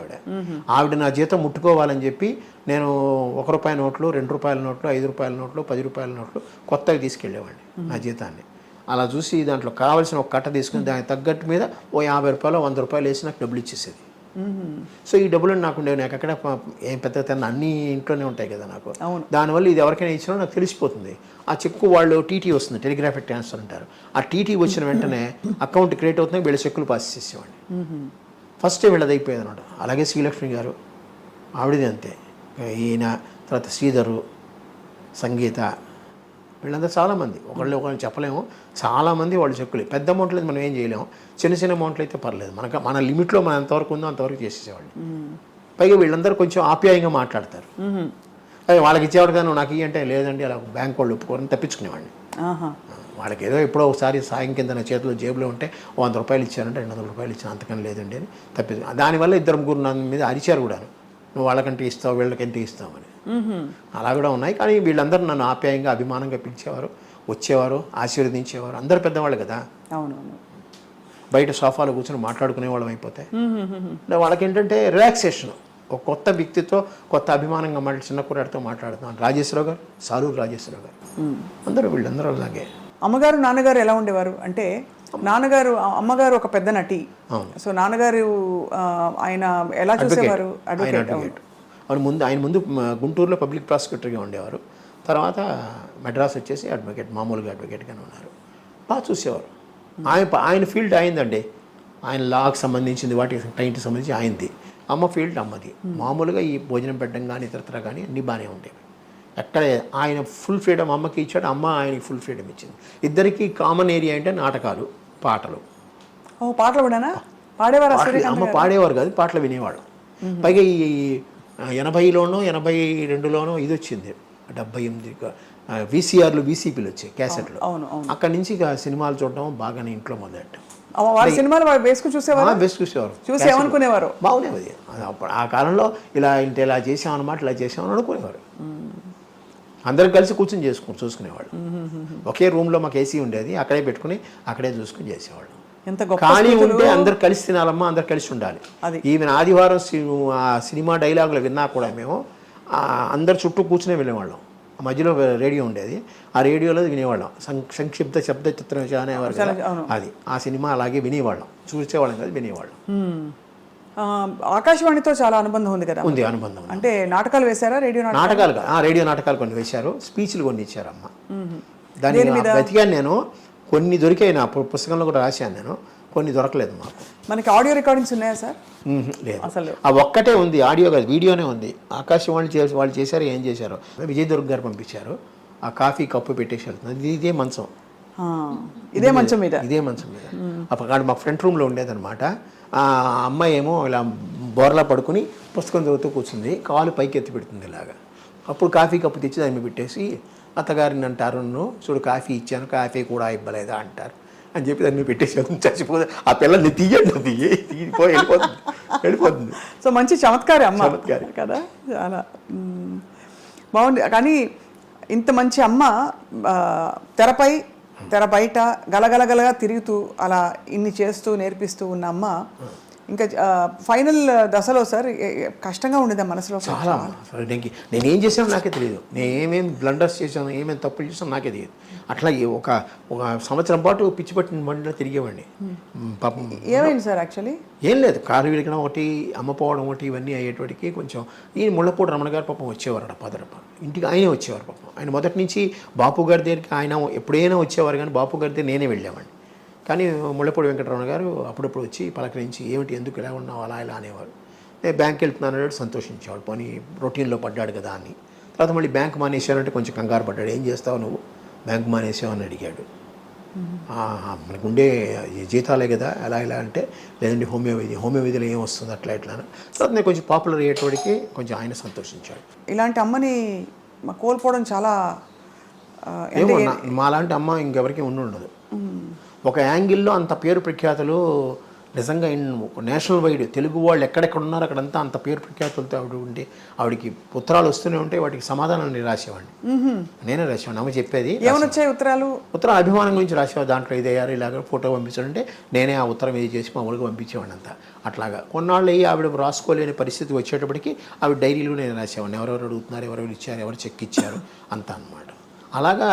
ఆవిడ నా జీతం ముట్టుకోవాలని చెప్పి నేను ₹1 నోట్లు, ₹2 నోట్లు, ₹5 నోట్లు, ₹10 నోట్లు కొత్తగా తీసుకెళ్ళేవాడిని నా జీతాన్ని. అలా చూసి దాంట్లో కావాల్సిన ఒక కట్ట తీసుకుని దానికి తగ్గట్టు మీద ఓ ₹50, ₹100 వేసి నాకు డబ్బులు ఇచ్చేసేది. సో ఈ డబ్బులు నాకు ఉండేవి. నాకు అక్కడ ఏం పెద్ద తిన్న అన్ని ఇంట్లోనే ఉంటాయి కదా నాకు. దానివల్ల ఇది ఎవరికైనా ఇచ్చినా నాకు తెలిసిపోతుంది. ఆ చెక్కు వాళ్ళు టీటీ వస్తుంది, టెలిగ్రాఫిక్ ట్రాన్స్ఫర్ అంటారు. ఆ టీటీ వచ్చిన వెంటనే అకౌంట్ క్రియేట్ అవుతుంది, వీళ్ళ చెక్కులు పాస్ చేసేవాడిని. ఫస్ట్ వీళ్ళది అయిపోయేది అనమాట. అలాగే శ్రీలక్ష్మి గారు, ఆవిడది అంతే. ఈయన తర్వాత శ్రీధరు, సంగీత, వీళ్ళందరూ చాలామంది, ఒకళ్ళని చెప్పలేము, చాలామంది వాళ్ళు చెక్కులు. పెద్ద అమౌంట్లు అయితే మనం ఏం చేయలేము, చిన్న అమౌంట్లు అయితే పర్లేదు, మన లిమిట్లో మనం ఎంతవరకు ఉందో అంతవరకు చేసేసేవాళ్ళు. పైగా వీళ్ళందరూ కొంచెం ఆప్యాయంగా మాట్లాడతారు. అదే వాళ్ళకి ఇచ్చేవాడు కానీ నాకు ఇవి అంటే లేదండి, అలా బ్యాంక్ వాళ్ళు ఒప్పుకోరని తప్పించుకునేవాడిని. వాళ్ళకి ఏదో ఎప్పుడో ఒకసారి సాయం కింద నా చేతిలో జేబులో ఉంటే ₹100 ఇచ్చారంటే ₹200 ఇచ్చాను, అంతకని లేదండి అని తప్పించు. దానివల్ల 2-3 నా మీద అరిచారు కూడా, నువ్వు వాళ్ళకంటే ఇస్తావు, వీళ్ళకంటే ఇస్తావు అని. అలా కూడా ఉన్నాయి. కానీ వీళ్ళందరూ నన్ను ఆప్యాయంగా, అభిమానంగా పిలిచేవారు, వచ్చేవారు, ఆశీర్వదించేవారు. అందరు పెద్దవాళ్ళు కదా. అవునవును. బయట సోఫాలో కూర్చొని మాట్లాడుకునే వాళ్ళం అయిపోతే వాళ్ళకి ఏంటంటే రిలాక్సేషన్. ఒక కొత్త వ్యక్తితో, కొత్త అభిమానంగా చిన్న కుర్రాడితో మాట్లాడుతున్నాను. రాజేశ్వరరావు గారు, సాలూరు రాజేశ్వరరావు గారు, వీళ్ళందరూ అలాగే. అమ్మగారు నాన్నగారు ఎలా ఉండేవారు అంటే, అమ్మగారు ఒక పెద్ద నటి. సో నాన్నగారు ఆయన ఎలా చూసేవారు? అడ్వకేట్. ఆయన ముందు గుంటూరులో పబ్లిక్ ప్రాసిక్యూటర్గా ఉండేవారు. తర్వాత మెడ్రాస్ వచ్చేసి మామూలుగా అడ్వకేట్గానే ఉన్నారు. బాగా చూసేవారు. ఆయన ఫీల్డ్ అయిందండి. ఆయన లాకి సంబంధించింది, వాటికి టైంకి సంబంధించి ఆయనది. అమ్మ ఫీల్డ్ అమ్మది. మామూలుగా ఈ భోజనం పెట్టడం కానీ ఇతరత్ర కానీ అన్నీ బాగానే ఉండేవి. ఎక్కడ ఆయన ఫుల్ ఫ్రీడమ్ అమ్మకి ఇచ్చాడు, అమ్మ ఆయనకి ఫుల్ ఫ్రీడమ్ ఇచ్చింది. ఇద్దరికి కామన్ ఏరియా అంటే నాటకాలు, పాటలు. పాటలు కూడా పాడేవారు? అమ్మ పాడేవారు కాదు, పాటలు వినేవాడు. పైగా ఈ 80లోనో 82లోనో ఇది వచ్చింది, 78 VCRలు, VCPలు వచ్చాయి, క్యాసెట్లు. అక్కడి నుంచి ఇక సినిమాలు చూడడం బాగానే ఇంట్లో మొదలెట్టాం. సినిమాలు వేసుకుని చూసేవారు. చూసి ఏమనుకునేవారు? బాగునేది. ఆ కాలంలో ఇలా చేసాం అన్నమాట, ఇలా చేసామని అనుకునేవారు. అందరం కలిసి కూర్చొని చూసుకునేవాళ్ళు. ఒకే రూమ్లో మాకు ఏసీ ఉండేది, అక్కడే పెట్టుకుని అక్కడే చూసుకుని చేసేవాళ్ళు. ఖాళీ ఉంటే అందరు కలిసి తినాలమ్మా, అందరు కలిసి ఉండాలి. ఈవెన్ ఆదివారం సినిమా డైలాగులు విన్నా కూడా మేము అందరు చుట్టూ కూర్చునే వెళ్ళేవాళ్ళం. మధ్యలో రేడియో ఉండేది, ఆ రేడియోలో వినేవాళ్ళం. సంక్షిప్త శబ్ద చిత్రం అనేవారు కదా, అది ఆ సినిమా అలాగే వినేవాళ్ళం. చూసేవాళ్ళం కాదు, వినేవాళ్ళం. ఆకాశవాణితో చాలా అనుబంధం ఉంది కదా? ఉంది, అనుబంధం. అంటే నాటకాలు వేశారా? రేడియో నాటకాలు కొన్ని వేశారు, స్పీచ్లు కొన్ని ఇచ్చారమ్మ. దాన్ని వెతికాను నేను, కొన్ని దొరికాయి, నా పుస్తకంలో కూడా రాశాను నేను, కొన్ని దొరకలేదు మాకు. మనకి ఆడియో రికార్డింగ్స్ ఉన్నాయా సార్? లేదు, అసలు ఆ ఒక్కటే ఉంది, ఆడియో కాదు, వీడియోనే ఉంది. ఆకాశవాణి వాళ్ళు చేశారు, ఏం చేశారు, విజయ్ దుర్గ్ గారు పంపించారు. ఆ కాఫీ కప్పు పెట్టేసి వెళ్తుంది, ఇదే మంచం, ఇదే మంచం మీద అప్పుడు మా ఫ్రంట్ రూమ్లో ఉండేదన్నమాట. ఆ అమ్మాయి ఏమో ఇలా బోర్లా పడుకుని పుస్తకం చదువుతూ కూర్చుంది, కాలు పైకి ఎత్తి పెడుతుంది ఇలాగా. అప్పుడు కాఫీ కప్పు తెచ్చి దాన్ని పెట్టేసి అత్తగారిని అంటారు, చూడు కాఫీ ఇచ్చాను, కాఫీ కూడా ఇవ్వలేదా అంటారు అని చెప్పి దాన్ని పెట్టేసి చచ్చిపోతే ఆ పిల్లల్ని తీయండి, తీగిపోయి వెళ్ళిపోతుంది. సో మంచి చమత్కారి అమ్మ చమత్కారి కదా, చాలా బాగుంది. కానీ ఇంత మంచి అమ్మ తెరపై తెర బయట గలగలగలగా తిరుగుతూ అలా ఇన్ని చేస్తూ నేర్పిస్తూ ఉన్న అమ్మ ఇంకా ఫైనల్ దశలో సార్ కష్టంగా ఉండేది మనసులో. చాలా నేనేం చేశానో నాకే తెలియదు, నేను ఏమేమి బ్లండర్స్ చేశాను, ఏమేమి తప్పులు చేశాను నాకే తెలియదు. అట్లా ఒక సంవత్సరం పాటు పిచ్చి పట్టిన బండిలో తిరిగేవాడిని. పాపం ఏమైంది సార్? యాక్చువల్లీ ఏం లేదు, కారు విరగడం ఒకటి, అమ్మపోవడం ఒకటి, ఇవన్నీ అయ్యేటికి కొంచెం ఈ ముళ్ళపూడి రమణ గారు పాపం వచ్చేవారు పదరప ఇంటికి, ఆయనే వచ్చేవారు పాపం. ఆయన మొదటి నుంచి బాపు గారి దగ్గరికి ఆయన ఎప్పుడైనా వచ్చేవారు, కానీ బాపు గారి దగ్గర నేనే వెళ్ళేవాడిని. కానీ ముళ్ళపూడి వెంకటరమణ గారు అప్పుడప్పుడు వచ్చి పలకరించి ఏమిటి ఎందుకు ఇలా ఉన్నావు అలా ఇలా అనేవారు. నేను బ్యాంక్ వెళ్తున్నాను సంతోషించేవాడు, పోనీ రొటీన్లో పడ్డాడు కదా అని. తర్వాత మళ్ళీ బ్యాంక్ మానేసారంటే కొంచెం కంగారు పడ్డాడు, ఏం చేస్తావు నువ్వు బ్యాంక్ మానేసావు అని అడిగాడు. మనకుండే జీతాలే కదా అలా ఇలా అంటే, లేదండి హోమియోపతిలో ఏం వస్తుంది అట్లా ఇట్లా. తర్వాత నేను కొంచెం పాపులర్ అయ్యేటోడికి కొంచెం ఆయన సంతోషించాడు. ఇలాంటి అమ్మని కోల్పోవడం చాలా ఏమో మాలాంటి అమ్మ ఇంకెవరికి ఉండదు. ఒక యాంగిల్లో అంత పేరు ప్రఖ్యాతులు నిజంగా నేషనల్ వైడ్ తెలుగు వాళ్ళు ఎక్కడెక్కడ ఉన్నారో అక్కడంతా అంత పేరు ప్రఖ్యాతులతో ఆవిడ ఉంటే, ఆవిడకి ఉత్తరాలు వస్తూనే ఉంటే వాటికి సమాధానాన్ని రాసేవాడిని, నేనే రాసేవాడిని. అమ్మ చెప్పేది ఏమొచ్చాయి ఉత్తరాలు అభిమానం గురించి రాసేవాడు. దాంట్లో ఇదయ్యారు ఇలాగ ఫోటో పంపించాడంటే నేనే ఆ ఉత్తరం ఇది చేసి మామూలుగా పంపించేవాడిని అంతా. అట్లాగా కొన్నాళ్ళు ఆవిడ రాసుకోలేని పరిస్థితి వచ్చేటప్పటికి ఆవిడ డైరీలో నేను రాసేవాడిని, ఎవరెవరు అడుగుతున్నారు, ఎవరెవరు ఇచ్చారు, ఎవరు చెక్ ఇచ్చారు అంతా అనమాట. అలాగా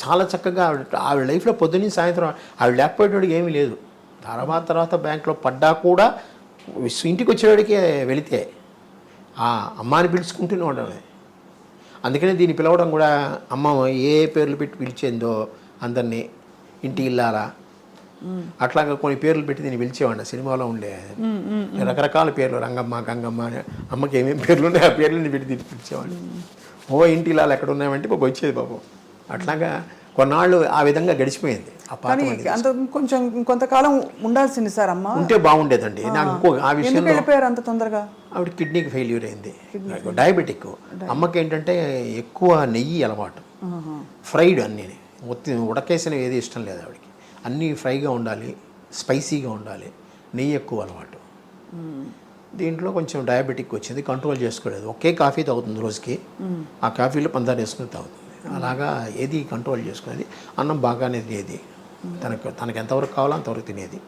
చాలా చక్కగా ఆవిడ లైఫ్లో పొద్దున్నీ సాయంత్రం ఆవిడ లేకపోయేటోడికి ఏమీ లేదు. తర్వాత బ్యాంక్లో పడ్డా కూడా ఇంటికి వచ్చేవాడికి వెళితే ఆ అమ్మాని పిలుచుకుంటూనే ఉండడమే. అందుకనే దీన్ని పిలవడం కూడా అమ్మ ఏ పేర్లు పెట్టి పిలిచేందో అందరినీ, ఇంటి ఇల్లాలా అట్లాగా కొన్ని పేర్లు పెట్టి దీన్ని పిలిచేవాడిని. సినిమాలో ఉండే రకరకాల పేర్లు, రంగమ్మ, గంగమ్మ, అమ్మకి ఏమేమి పేర్లు ఉన్నాయో ఆ పేర్లని పెట్టి దీన్ని పిలిచేవాడిని. ఇంటి ఇల్లాలు ఎక్కడ ఉన్నాయంటే బాబు వచ్చేది బాబు. అట్లాగా కొన్నాళ్ళు ఆ విధంగా గడిచిపోయింది. అంత కొంచెం కొంతకాలం ఉండాల్సింది సార్ అమ్మ, ఉంటే బాగుండేదండి. నాకు ఇంకో ఆ విషయంలో వెళ్ళిపోయారు అంత తొందరగా. ఆవిడ కిడ్నీకి ఫెయిల్యూర్ అయింది, డయాబెటిక్. అమ్మకి ఏంటంటే ఎక్కువ నెయ్యి అలవాటు, ఫ్రైడ్ అన్నీ, ఉడకేసినవి ఏది ఇష్టం లేదు ఆవిడకి. అన్నీ ఫ్రైగా ఉండాలి, స్పైసీగా ఉండాలి, నెయ్యి ఎక్కువ అలవాటు. దీంట్లో కొంచెం డయాబెటిక్ వచ్చింది, కంట్రోల్ చేసుకోలేదు. ఒకే కాఫీ తాగుతుంది రోజుకి, ఆ కాఫీలో పందారు వేసుకుని తాగుతుంది. అలాగా ఏది కంట్రోల్ చేసుకునేది, అన్నం బాగానే తినేది, తనకు ఎంతవరకు కావాలో అంతవరకు తినేది.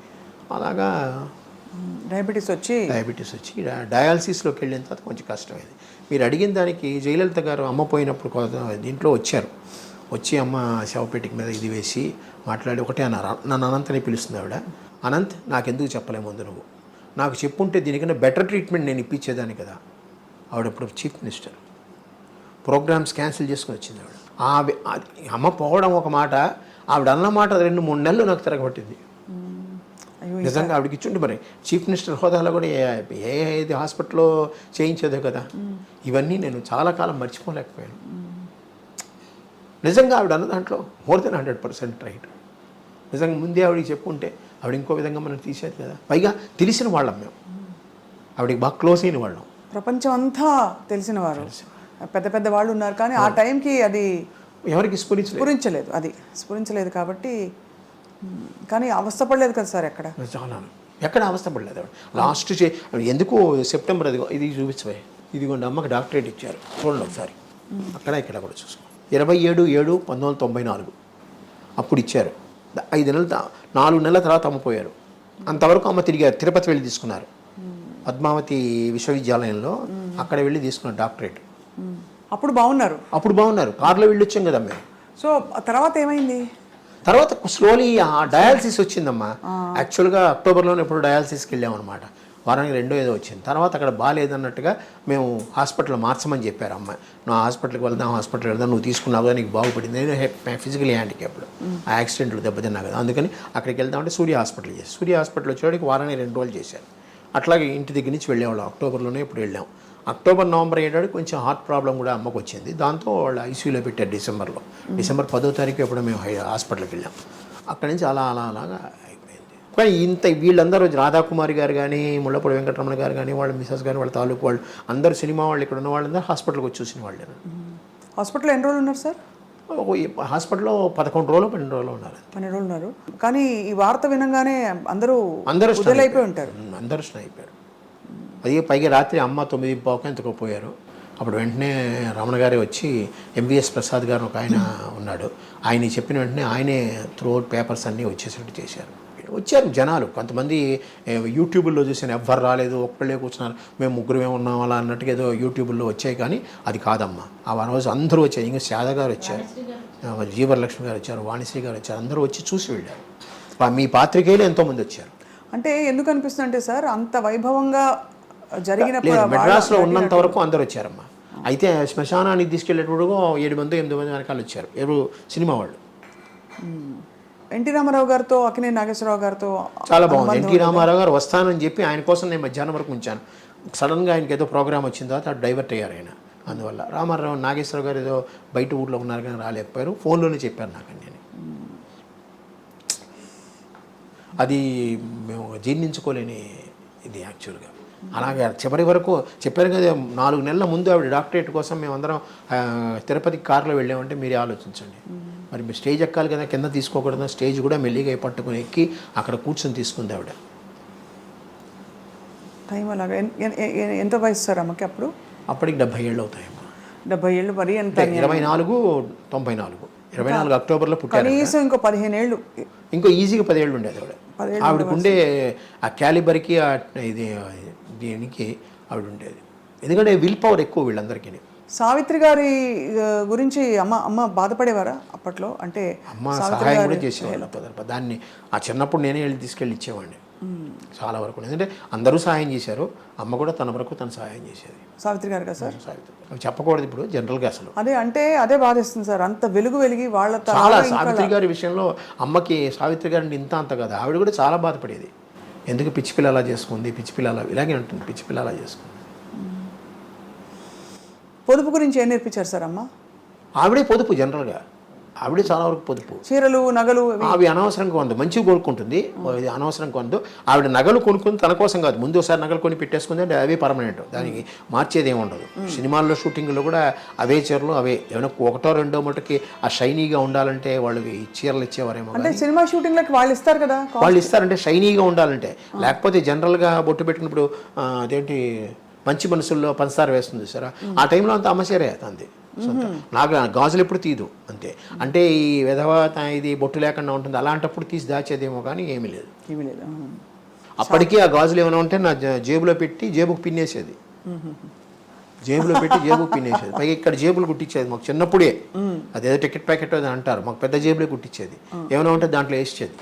అలాగా డయాబెటీస్ వచ్చి డయాలసిస్లోకి వెళ్ళిన తర్వాత కొంచెం కష్టమైంది. మీరు అడిగిన దానికి జయలలిత గారు అమ్మ పోయినప్పుడు దీంట్లో వచ్చి అమ్మ శవపేటిక మీద ఇది వేసి మాట్లాడి ఒకటే అన్నారు, నన్ను అనంతని పిలుస్తుంది ఆవిడ. అనంత్ నాకెందుకు చెప్పలే ముందు నువ్వు, నాకు చెప్పుంటే దీనికన్నా బెటర్ ట్రీట్మెంట్ నేను ఇప్పించేదాన్ని కదా. ఆవిడప్పుడు చీఫ్ మినిస్టర్, ప్రోగ్రామ్స్ క్యాన్సిల్ చేసుకుని వచ్చింది ఆవిడ. అమ్మ పోవడం ఒక మాట, ఆవిడ అన్న మాట 2-3 నెలలు నాకు తిరగబట్టింది నిజంగా. ఆవిడకి ఇచ్చుంటే మరి చీఫ్ మినిస్టర్ హోదాలో కూడా ఏది హాస్పిటల్లో చేయించేదే కదా. ఇవన్నీ నేను చాలా కాలం మర్చిపోలేకపోయాను. నిజంగా ఆవిడ అన్న దాంట్లో మోర్ దెన్ 100% రైట్. నిజంగా ముందే ఆవిడకి చెప్పుంటే ఆవిడ ఇంకో విధంగా మనం తీసేది కదా. పైగా తెలిసిన వాళ్ళం మేము, ఆవిడకి బాగా క్లోజ్ అయిన వాళ్ళం, ప్రపంచం అంతా తెలిసిన వారు, పెద్ద పెద్ద వాళ్ళు ఉన్నారు. కానీ ఆ టైంకి అది ఎవరికి స్ఫురించలేదు కాబట్టి. కానీ అవస్థపడలేదు కదా సార్ ఎక్కడ అవస్థపడలేదు ఆవిడ. లాస్ట్ ఎందుకు సెప్టెంబర్ ఇది చూపించబోయే, ఇదిగోండి అమ్మకి డాక్టరేట్ ఇచ్చారు చూడండి ఒకసారి, అక్కడ ఇక్కడ కూడా చూసుకో. 27/7/1994 అప్పుడు ఇచ్చారు. 4 నెలల తర్వాత అమ్మ పోయారు. అంతవరకు అమ్మ తిరిగారు, తిరుపతి వెళ్ళి తీసుకున్నారు, పద్మావతి విశ్వవిద్యాలయంలో అక్కడ వెళ్ళి తీసుకున్నారు డాక్టరేట్. అప్పుడు బాగున్నారు, కారులో వెళ్ళి వచ్చాం కదా మేము. సో తర్వాత ఏమైంది? తర్వాత స్లోలీ డయాలసిస్ వచ్చిందమ్మా. యాక్చువల్గా అక్టోబర్లోనే ఎప్పుడు డయాలసిస్కి వెళ్ళామన్నమాట. వారానికి 2 ఏదో వచ్చింది. తర్వాత అక్కడ బాగాలేదన్నట్టుగా మేము హాస్పిటల్ మార్చమని చెప్పారు అమ్మ. నువ్వు హాస్పిటల్కి వెళ్దాం, నువ్వు తీసుకున్నావు కదా, నీకు బాగుపడింది. నేను ఫిజికల్ హ్యాండిక్యాప్డ్, ఆ యాక్సిడెంట్లు దెబ్బతిన్నా కదా, అందుకని అక్కడికి వెళ్దామంటే సూర్య హాస్పిటల్ వచ్చేవాడికి వారానికి 2 రోజులు చేశారు. అట్లాగే ఇంటి దగ్గర నుంచి వెళ్ళేవాళ్ళం. అక్టోబర్లోనే ఇప్పుడు వెళ్ళాం. అక్టోబర్ నవంబర్ అయ్యేటాడు కొంచెం హార్ట్ ప్రాబ్లం కూడా అమ్మకు వచ్చింది. దాంతో వాళ్ళు ఐసీయూలో పెట్టారు డిసెంబర్ 10వ తారీఖు ఎప్పుడు మేము హాస్పిటల్కి వెళ్ళాం. అక్కడి నుంచి అలాగా అయిపోయింది. కానీ వీళ్ళందరూ రాధాకుమారి గారు కానీ, ముళ్ళపూడి వెంకటరమణ గారు కానీ, వాళ్ళ మిసెస్ కానీ, వాళ్ళ తాలూకు వాళ్ళు అందరూ, సినిమా వాళ్ళు, ఇక్కడ ఉన్న వాళ్ళందరూ హాస్పిటల్కి వచ్చి చూసిన వాళ్ళే. హాస్పిటల్లో ఎన్ని రోజులు ఉన్నారు సార్? హాస్పిటల్లో 11 రోజులు 12 రోజులు ఉన్నారు. 12 రోజులు ఉన్నారు. కానీ ఈ వార్త వినగానే అందరూ అందరూ వదిలైపోయి ఉంటారు. అందరూ అయిపోయారు. అది పైగా రాత్రి అమ్మ 9:15 ఎంతకో పోయారు. అప్పుడు వెంటనే రమణ గారే వచ్చి ఎంవిఎస్ ప్రసాద్ గారు ఒక ఆయన ఉన్నాడు, ఆయన చెప్పిన వెంటనే ఆయనే త్రూఅవుట్ పేపర్స్ అన్నీ వచ్చేసేట్టు చేశారు. వచ్చారు జనాలు, కొంతమంది యూట్యూబ్లో చూసాను ఎవ్వరు రాలేదు, ఒక్కళ్ళే కూర్చున్నారు, మేము ముగ్గురమే ఉన్నాం అలా అన్నట్టుగా ఏదో యూట్యూబ్లో వచ్చాయి. కానీ అది కాదమ్మా, ఆ రోజు అందరూ వచ్చారు. ఇంకా శారద గారు వచ్చారు, జీవరలక్ష్మి గారు వచ్చారు, వాణిశ్రీ గారు వచ్చారు, అందరూ వచ్చి చూసి వెళ్ళారు. మీ పాత్రికేయులు ఎంతోమంది వచ్చారు. అంటే ఎందుకు అనిపిస్తుంది అంటే సార్, అంత వైభవంగా జరిగిన మెడ్రాస్లో ఉన్నంత వరకు అందరూ వచ్చారమ్మా. అయితే శ్మశానానికి తీసుకెళ్ళేటప్పుడు 7 మంది 8 మంది వెనకాల వచ్చారు, ఎవరు సినిమా వాళ్ళు. ఎన్టీ రామారావు గారితో అక్కినేని నాగేశ్వరరావు గారితో చాలా బాగుంది. ఎన్టీ రామారావు గారు వస్తానని చెప్పి ఆయన కోసం నేను మధ్యాహ్నం వరకు ఉంచాను. సడన్గా ఆయనకి ఏదో ప్రోగ్రామ్ వచ్చిన తర్వాత డైవర్ట్ అయ్యారు ఆయన. అందువల్ల రామారావు నాగేశ్వరరావు గారు ఏదో బయట ఊళ్ళో ఉన్నారు కానీ రాలేకపోయారు. ఫోన్లోనే చెప్పారు నాకు. నేను అది మేము జీర్ణించుకోలేని ఇది యాక్చువల్గా. అలాగే చివరి వరకు చెప్పారు కదా, 4 నెలల ముందు ఆవిడ డాక్టరేట్ కోసం మేమందరం తిరుపతికి కారులో వెళ్ళామంటే మీరే ఆలోచించండి. మరి మీరు స్టేజ్ ఎక్కాలి కదా, కింద తీసుకోకూడదు. స్టేజ్ కూడా మెల్లిగా పట్టుకుని ఎక్కి అక్కడ కూర్చొని తీసుకుంది ఆవిడ. టైం అలాగా. ఎంత వయసు సార్ అమ్మకి అప్పుడు? అప్పటికి 70 ఏళ్ళు అవుతాయమ్మా. 70 ఏళ్ళు మరి ఎంత? 24, 94. 24 అక్టోబర్లో పుట్టారు. కనీసం ఇంకో 15 ఏళ్ళు, ఇంకో ఈజీగా 10 ఏళ్ళు ఉండేది ఆవిడ. ఆవిడకుండే ఆ క్యాలిబర్కి ఇది దీనికి ఆవిడ ఉండేది. ఎందుకంటే విల్ పవర్ ఎక్కువ వీళ్ళందరికీ. సావిత్రి గారి గురించి అమ్మ బాధపడేవారా అప్పట్లో? అంటే అమ్మ సహాయం కూడా చేసేవాళ్ళు. దాన్ని ఆ చిన్నప్పుడు నేనే వెళ్ళి తీసుకెళ్ళి ఇచ్చేవాడిని చాలా వరకు. ఎందుకంటే అందరూ సహాయం చేశారు, అమ్మ కూడా తన వరకు తను సహాయం చేసేది. సావిత్రి గారు కదా సార్? సావిత్రి చెప్పకూడదు ఇప్పుడు జనరల్గా అసలు. అదే బాధిస్తుంది సార్, అంత వెలిగి వాళ్ళ చాలా. సావిత్రి గారి విషయంలో అమ్మకి సావిత్రి గారిని ఇంత అంత కదా, ఆవిడ కూడా చాలా బాధపడేది. ఎందుకు పిచ్చి పిల్ల అలా చేసుకుంది, పిచ్చి పిల్ల అలా ఇలాగే ఉంటుంది, పిచ్చి పిల్ల అలా చేసుకుంది. పొదుపు గురించి ఏం నేర్పించారు సార్ అమ్మ? ఆవిడే పొదుపు, జనరల్గా ఆవిడే చాలా వరకు పొదుపు. చీరలు నగలు అవి అనవసరంగా కొందు, మంచిగా కొనుక్కుంటుంది, అనవసరం కొందు. ఆవిడ నగలు కొనుక్కుంది తన కోసం కాదు, ముందు ఒకసారి నగలు కొని పెట్టేసుకుంది అంటే అవే పర్మనెంట్, దానికి మార్చేది ఏమి ఉండదు. సినిమాల్లో షూటింగ్లో కూడా అవే చీరలు అవే. ఏమైనా 1, 2 మటుకి ఆ షైనీగా ఉండాలంటే వాళ్ళకి చీరలు ఇచ్చేవారేమో. అంటే సినిమా షూటింగ్లకి వాళ్ళు ఇస్తారు కదా, వాళ్ళు ఇస్తారంటే షైనీగా ఉండాలంటే. లేకపోతే జనరల్గా బొట్టు పెట్టినప్పుడు అదేంటి మంచి మనసుల్లో పంచదార వేస్తుంది సరే, ఆ టైంలో అంతా అమ్మసేరే అంది. నాకు గాజులు ఎప్పుడు తీదు అంతే. అంటే ఈ విధవ ఇది బొట్టు లేకుండా ఉంటుంది, అలాంటప్పుడు తీసి దాచేదేమో కానీ ఏమీ లేదు. అప్పటికీ ఆ గాజులు ఏమైనా ఉంటే నా జేబులో పెట్టి జేబుకు పిన్నేసేది, జేబులో పెట్టి జేబుకు పిన్నేసేది. పైగా ఇక్కడ జేబులు కుట్టించేది మాకు చిన్నప్పుడే. అదేదో టికెట్ ప్యాకెట్ అని అంటారు, మాకు పెద్ద జేబులే కుట్టించేది. ఏమైనా ఉంటే దాంట్లో వేసేది.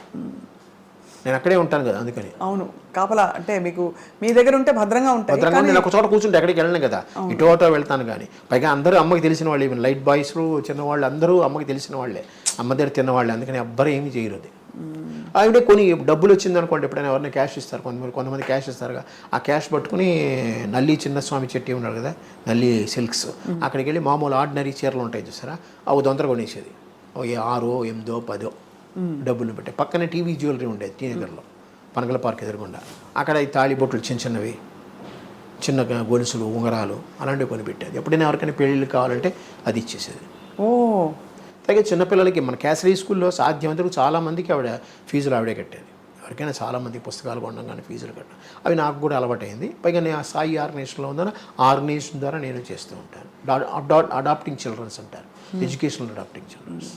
నేను అక్కడే ఉంటాను కదా, అందుకని. అవును, కాపలా అంటే మీకు మీ దగ్గర ఉంటే భద్రంగా ఉంటాయి. భద్రంగా నేను ఒక చోట కూర్చుంటే ఎక్కడికి వెళ్ళను కదా, ఇటు అటో వెళ్తాను. కానీ పైగా అందరూ అమ్మకి తెలిసిన వాళ్ళు, ఈవెన్ లైట్ బాయ్స్లు చిన్నవాళ్ళు అందరూ అమ్మకి తెలిసిన వాళ్ళే, అమ్మ దగ్గర తిన్నవాళ్ళే. అందుకని ఎవ్వరు ఏమీ చేయరు. అది ఆవిడే కొన్ని డబ్బులు వచ్చిందనుకోండి, ఎప్పుడైనా ఎవరైనా క్యాష్ ఇస్తారు, కొంతమంది క్యాష్ ఇస్తారుగా, ఆ క్యాష్ పట్టుకుని నల్లి చిన్నస్వామి చెట్టి ఉన్నాడు కదా, నల్లి సిల్క్స్, అక్కడికి వెళ్ళి మామూలు ఆర్డినరీ చీరలు ఉంటాయి చూసారా, అవి తొందరగా కొనేసేది. 6, 8, 10 డబ్బులు పెట్టి. పక్కనే టీవీ జ్యువెలరీ ఉండేది టీ నగర్లో, పనగల పార్క్ ఎదురుగుండా. అక్కడ ఈ తాళి బొట్లు చిన్నవి, చిన్న గొలుసులు, ఉంగరాలు అలాంటివి కొని పెట్టేది. ఎప్పుడైనా ఎవరికైనా పెళ్ళిళ్ళు కావాలంటే అది ఇచ్చేసేది. అలాగే చిన్నపిల్లలకి మన కేసరీ స్కూల్లో సాధ్యమంతకు చాలామందికి ఆవిడ ఫీజులు ఆవిడే కట్టేది. ఎవరికైనా చాలామంది పుస్తకాలు కొనడం కానీ ఫీజులు కట్టడం అవి నాకు కూడా అలవాటైంది. పైగా నేను ఆ సాయి ఆర్గనైజేషన్లో ఉందని ఆర్గనైజేషన్ ద్వారా నేను చేస్తూ ఉంటాను. అడాప్టింగ్ చిల్డ్రన్స్ అంటారు, ఎడ్యుకేషనల్ అడాప్టింగ్ చిల్డ్రన్స్.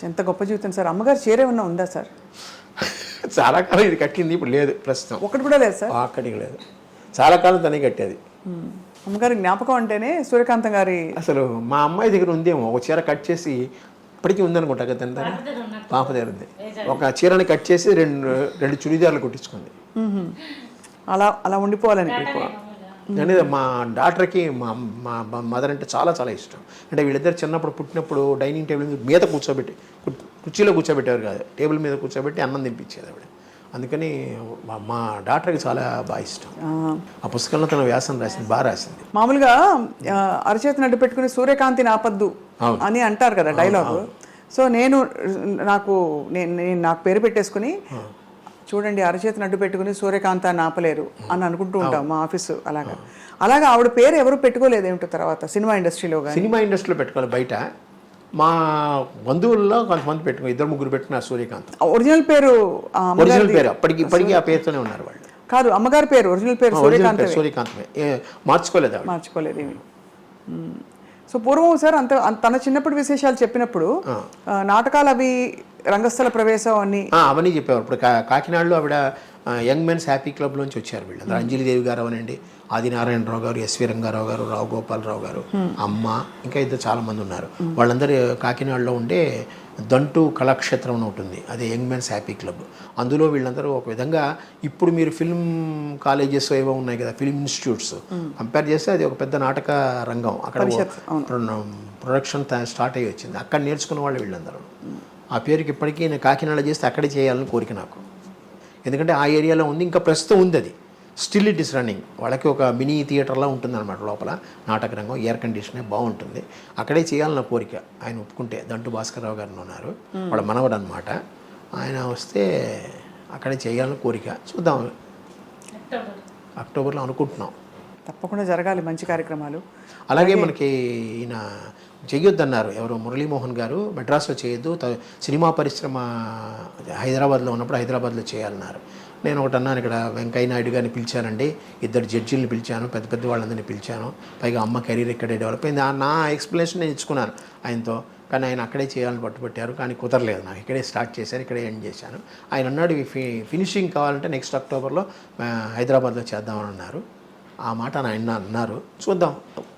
ఎంత గొప్ప జీవితం సార్. అమ్మగారు చీర ఏమన్నా ఉందా సార్? చాలా కాలం ఇది కట్టింది, ఇప్పుడు లేదు ప్రస్తుతం. ఒకటి కూడా లేదు సార్? అక్కడికి లేదు, చాలా కాలం తనే కట్టేది. అమ్మగారి జ్ఞాపకం అంటేనే సూర్యకాంతం గారి. అసలు మా అమ్మాయి దగ్గర ఉందేమో ఒక చీర కట్ చేసి, ఇప్పటికీ ఉందనుకుంటా కదా, పాప దగ్గర ఉంది. ఒక చీరని కట్ చేసి 2 చుడిదార్లు కుట్టించుకుంది. అలా ఉండిపోవాలని. అంటే మా డాక్టర్కి మా మదర్ అంటే చాలా చాలా ఇష్టం. అంటే వీళ్ళిద్దరు చిన్నప్పుడు పుట్టినప్పుడు డైనింగ్ టేబుల్ మీద కూర్చోబెట్టి, కుర్చీలో కూర్చోబెట్టేవారు కాదు, టేబుల్ మీద కూర్చోబెట్టి అన్నం తినిపించేది ఆవిడ. అందుకని మా డాక్టర్కి చాలా బాగా ఇష్టం. ఆ పుస్తకంలో తన వ్యాసం రాసింది, బాగా రాసింది. మామూలుగా అరచేతిని అడ్డు పెట్టుకుని సూర్యకాంతిని ఆపద్దు అని అంటారు కదా డైలాగ్. సో నాకు పేరు పెట్టేసుకుని, చూడండి అరచేతిని అడ్డు పెట్టుకుని సూర్యకాంతాన్ని ఆపలేరు అని అనుకుంటూ ఉంటాం మా ఆఫీసు. అలాగా ఆవిడ పేరు ఎవరు పెట్టుకోలేదు ఏమిటో తర్వాత సినిమా ఇండస్ట్రీలో. సినిమా ఇండస్ట్రీలో పెట్టుకోవాలి, బయట మా బంధువుల్లో కొంతమంది పెట్టుకుని 2-3 పెట్టుకున్నారు సూర్యకాంత్. ఒరిజినల్ పేరు ఒరిజినల్ పేరు ఇప్పటికీ ఆ పేరుతోనే ఉన్నారు వాళ్ళు. కాదు, అమ్మగారి పేరు ఒరిజినల్ పేరు సూర్యకాంత్. సూర్యకాంతమే, మార్చుకోలేదు ఆవిడ. మార్చుకోలేదు ఇవి. సో పూర్వం సార్ తన చిన్నప్పటి విశేషాలు చెప్పినప్పుడు నాటకాలు అవి రంగస్థల ప్రవేశం అని అవన్నీ చెప్పేవారు. ఇప్పుడు కాకినాడలో ఆవిడ యంగ్ మెన్స్ హ్యాపీ క్లబ్ నుంచి వచ్చారు వీళ్ళు. అంజలిదేవి గారు అవనండి, ఆదినారాయణరావు గారు, ఎస్వి రంగారావు గారు, రావు గోపాలరావు గారు, అమ్మ, ఇంకా ఇద్దరు చాలామంది ఉన్నారు. వాళ్ళందరూ కాకినాడలో ఉండే దంటు కళాక్షేత్రం అని ఉంటుంది, అదే యంగ్ మెన్స్ హ్యాపీ క్లబ్. అందులో వీళ్ళందరూ ఒక విధంగా ఇప్పుడు మీరు ఫిల్మ్ కాలేజెస్ ఏవో ఉన్నాయి కదా, ఫిల్మ్ ఇన్స్టిట్యూట్స్, కంపేర్ చేస్తే అది ఒక పెద్ద నాటక రంగం. అక్కడ ప్రొడక్షన్ స్టార్ట్ అయ్యి వచ్చింది. అక్కడ నేర్చుకున్న వాళ్ళు వీళ్ళందరూ. ఆ పేరుకి ఇప్పటికీ నేను కాకినాడ చేస్తే అక్కడే చేయాలని కోరిక నాకు. ఎందుకంటే ఆ ఏరియాలో ఉంది, ఇంకా ప్రస్తుతం ఉంది అది, స్టిల్ ఇట్ ఇస్ రన్నింగ్. వాళ్ళకి ఒక మినీ థియేటర్లా ఉంటుందన్నమాట లోపల, నాటక రంగం, ఎయిర్ కండిషనే బాగుంటుంది. అక్కడే చేయాలన్న కోరిక. ఆయన ఒప్పుకుంటే, దంటు భాస్కర్రావు గారు ఉన్నారు, వాళ్ళ మనవడు అనమాట, ఆయన వస్తే అక్కడే చేయాలని కోరిక. చూద్దాం, అక్టోబర్లో అనుకుంటున్నాం. తప్పకుండా జరగాలి మంచి కార్యక్రమాలు. అలాగే మనకి ఈయన చెయ్యొద్దన్నారు ఎవరు, మురళీమోహన్ గారు, మెడ్రాస్లో చేయొద్దు, సినిమా పరిశ్రమ హైదరాబాద్లో ఉన్నప్పుడు హైదరాబాద్లో చేయాలన్నారు. నేను ఒకటి అన్నాను, ఇక్కడ వెంకయ్య నాయుడు గారిని పిలిచానండి, 2 జడ్జీలను పిలిచాను, పెద్ద పెద్ద వాళ్ళందరినీ పిలిచాను, పైగా అమ్మ కెరీర్ ఇక్కడే డెవలప్ అయింది. నా ఎక్స్ప్లెనేషన్ నేను ఇచ్చుకున్నాను ఆయనతో. కానీ ఆయన అక్కడే చేయాలని పట్టుబట్టారు, కానీ కుదరలేదు. నాకు ఇక్కడే స్టార్ట్ చేశాను, ఇక్కడే ఎండ్ చేశాను. ఆయన అన్నాడు ఫినిషింగ్ కావాలంటే నెక్స్ట్ అక్టోబర్లో హైదరాబాద్లో చేద్దామని అన్నారు. ఆ మాట ఆయన అన్నారు. చూద్దాం,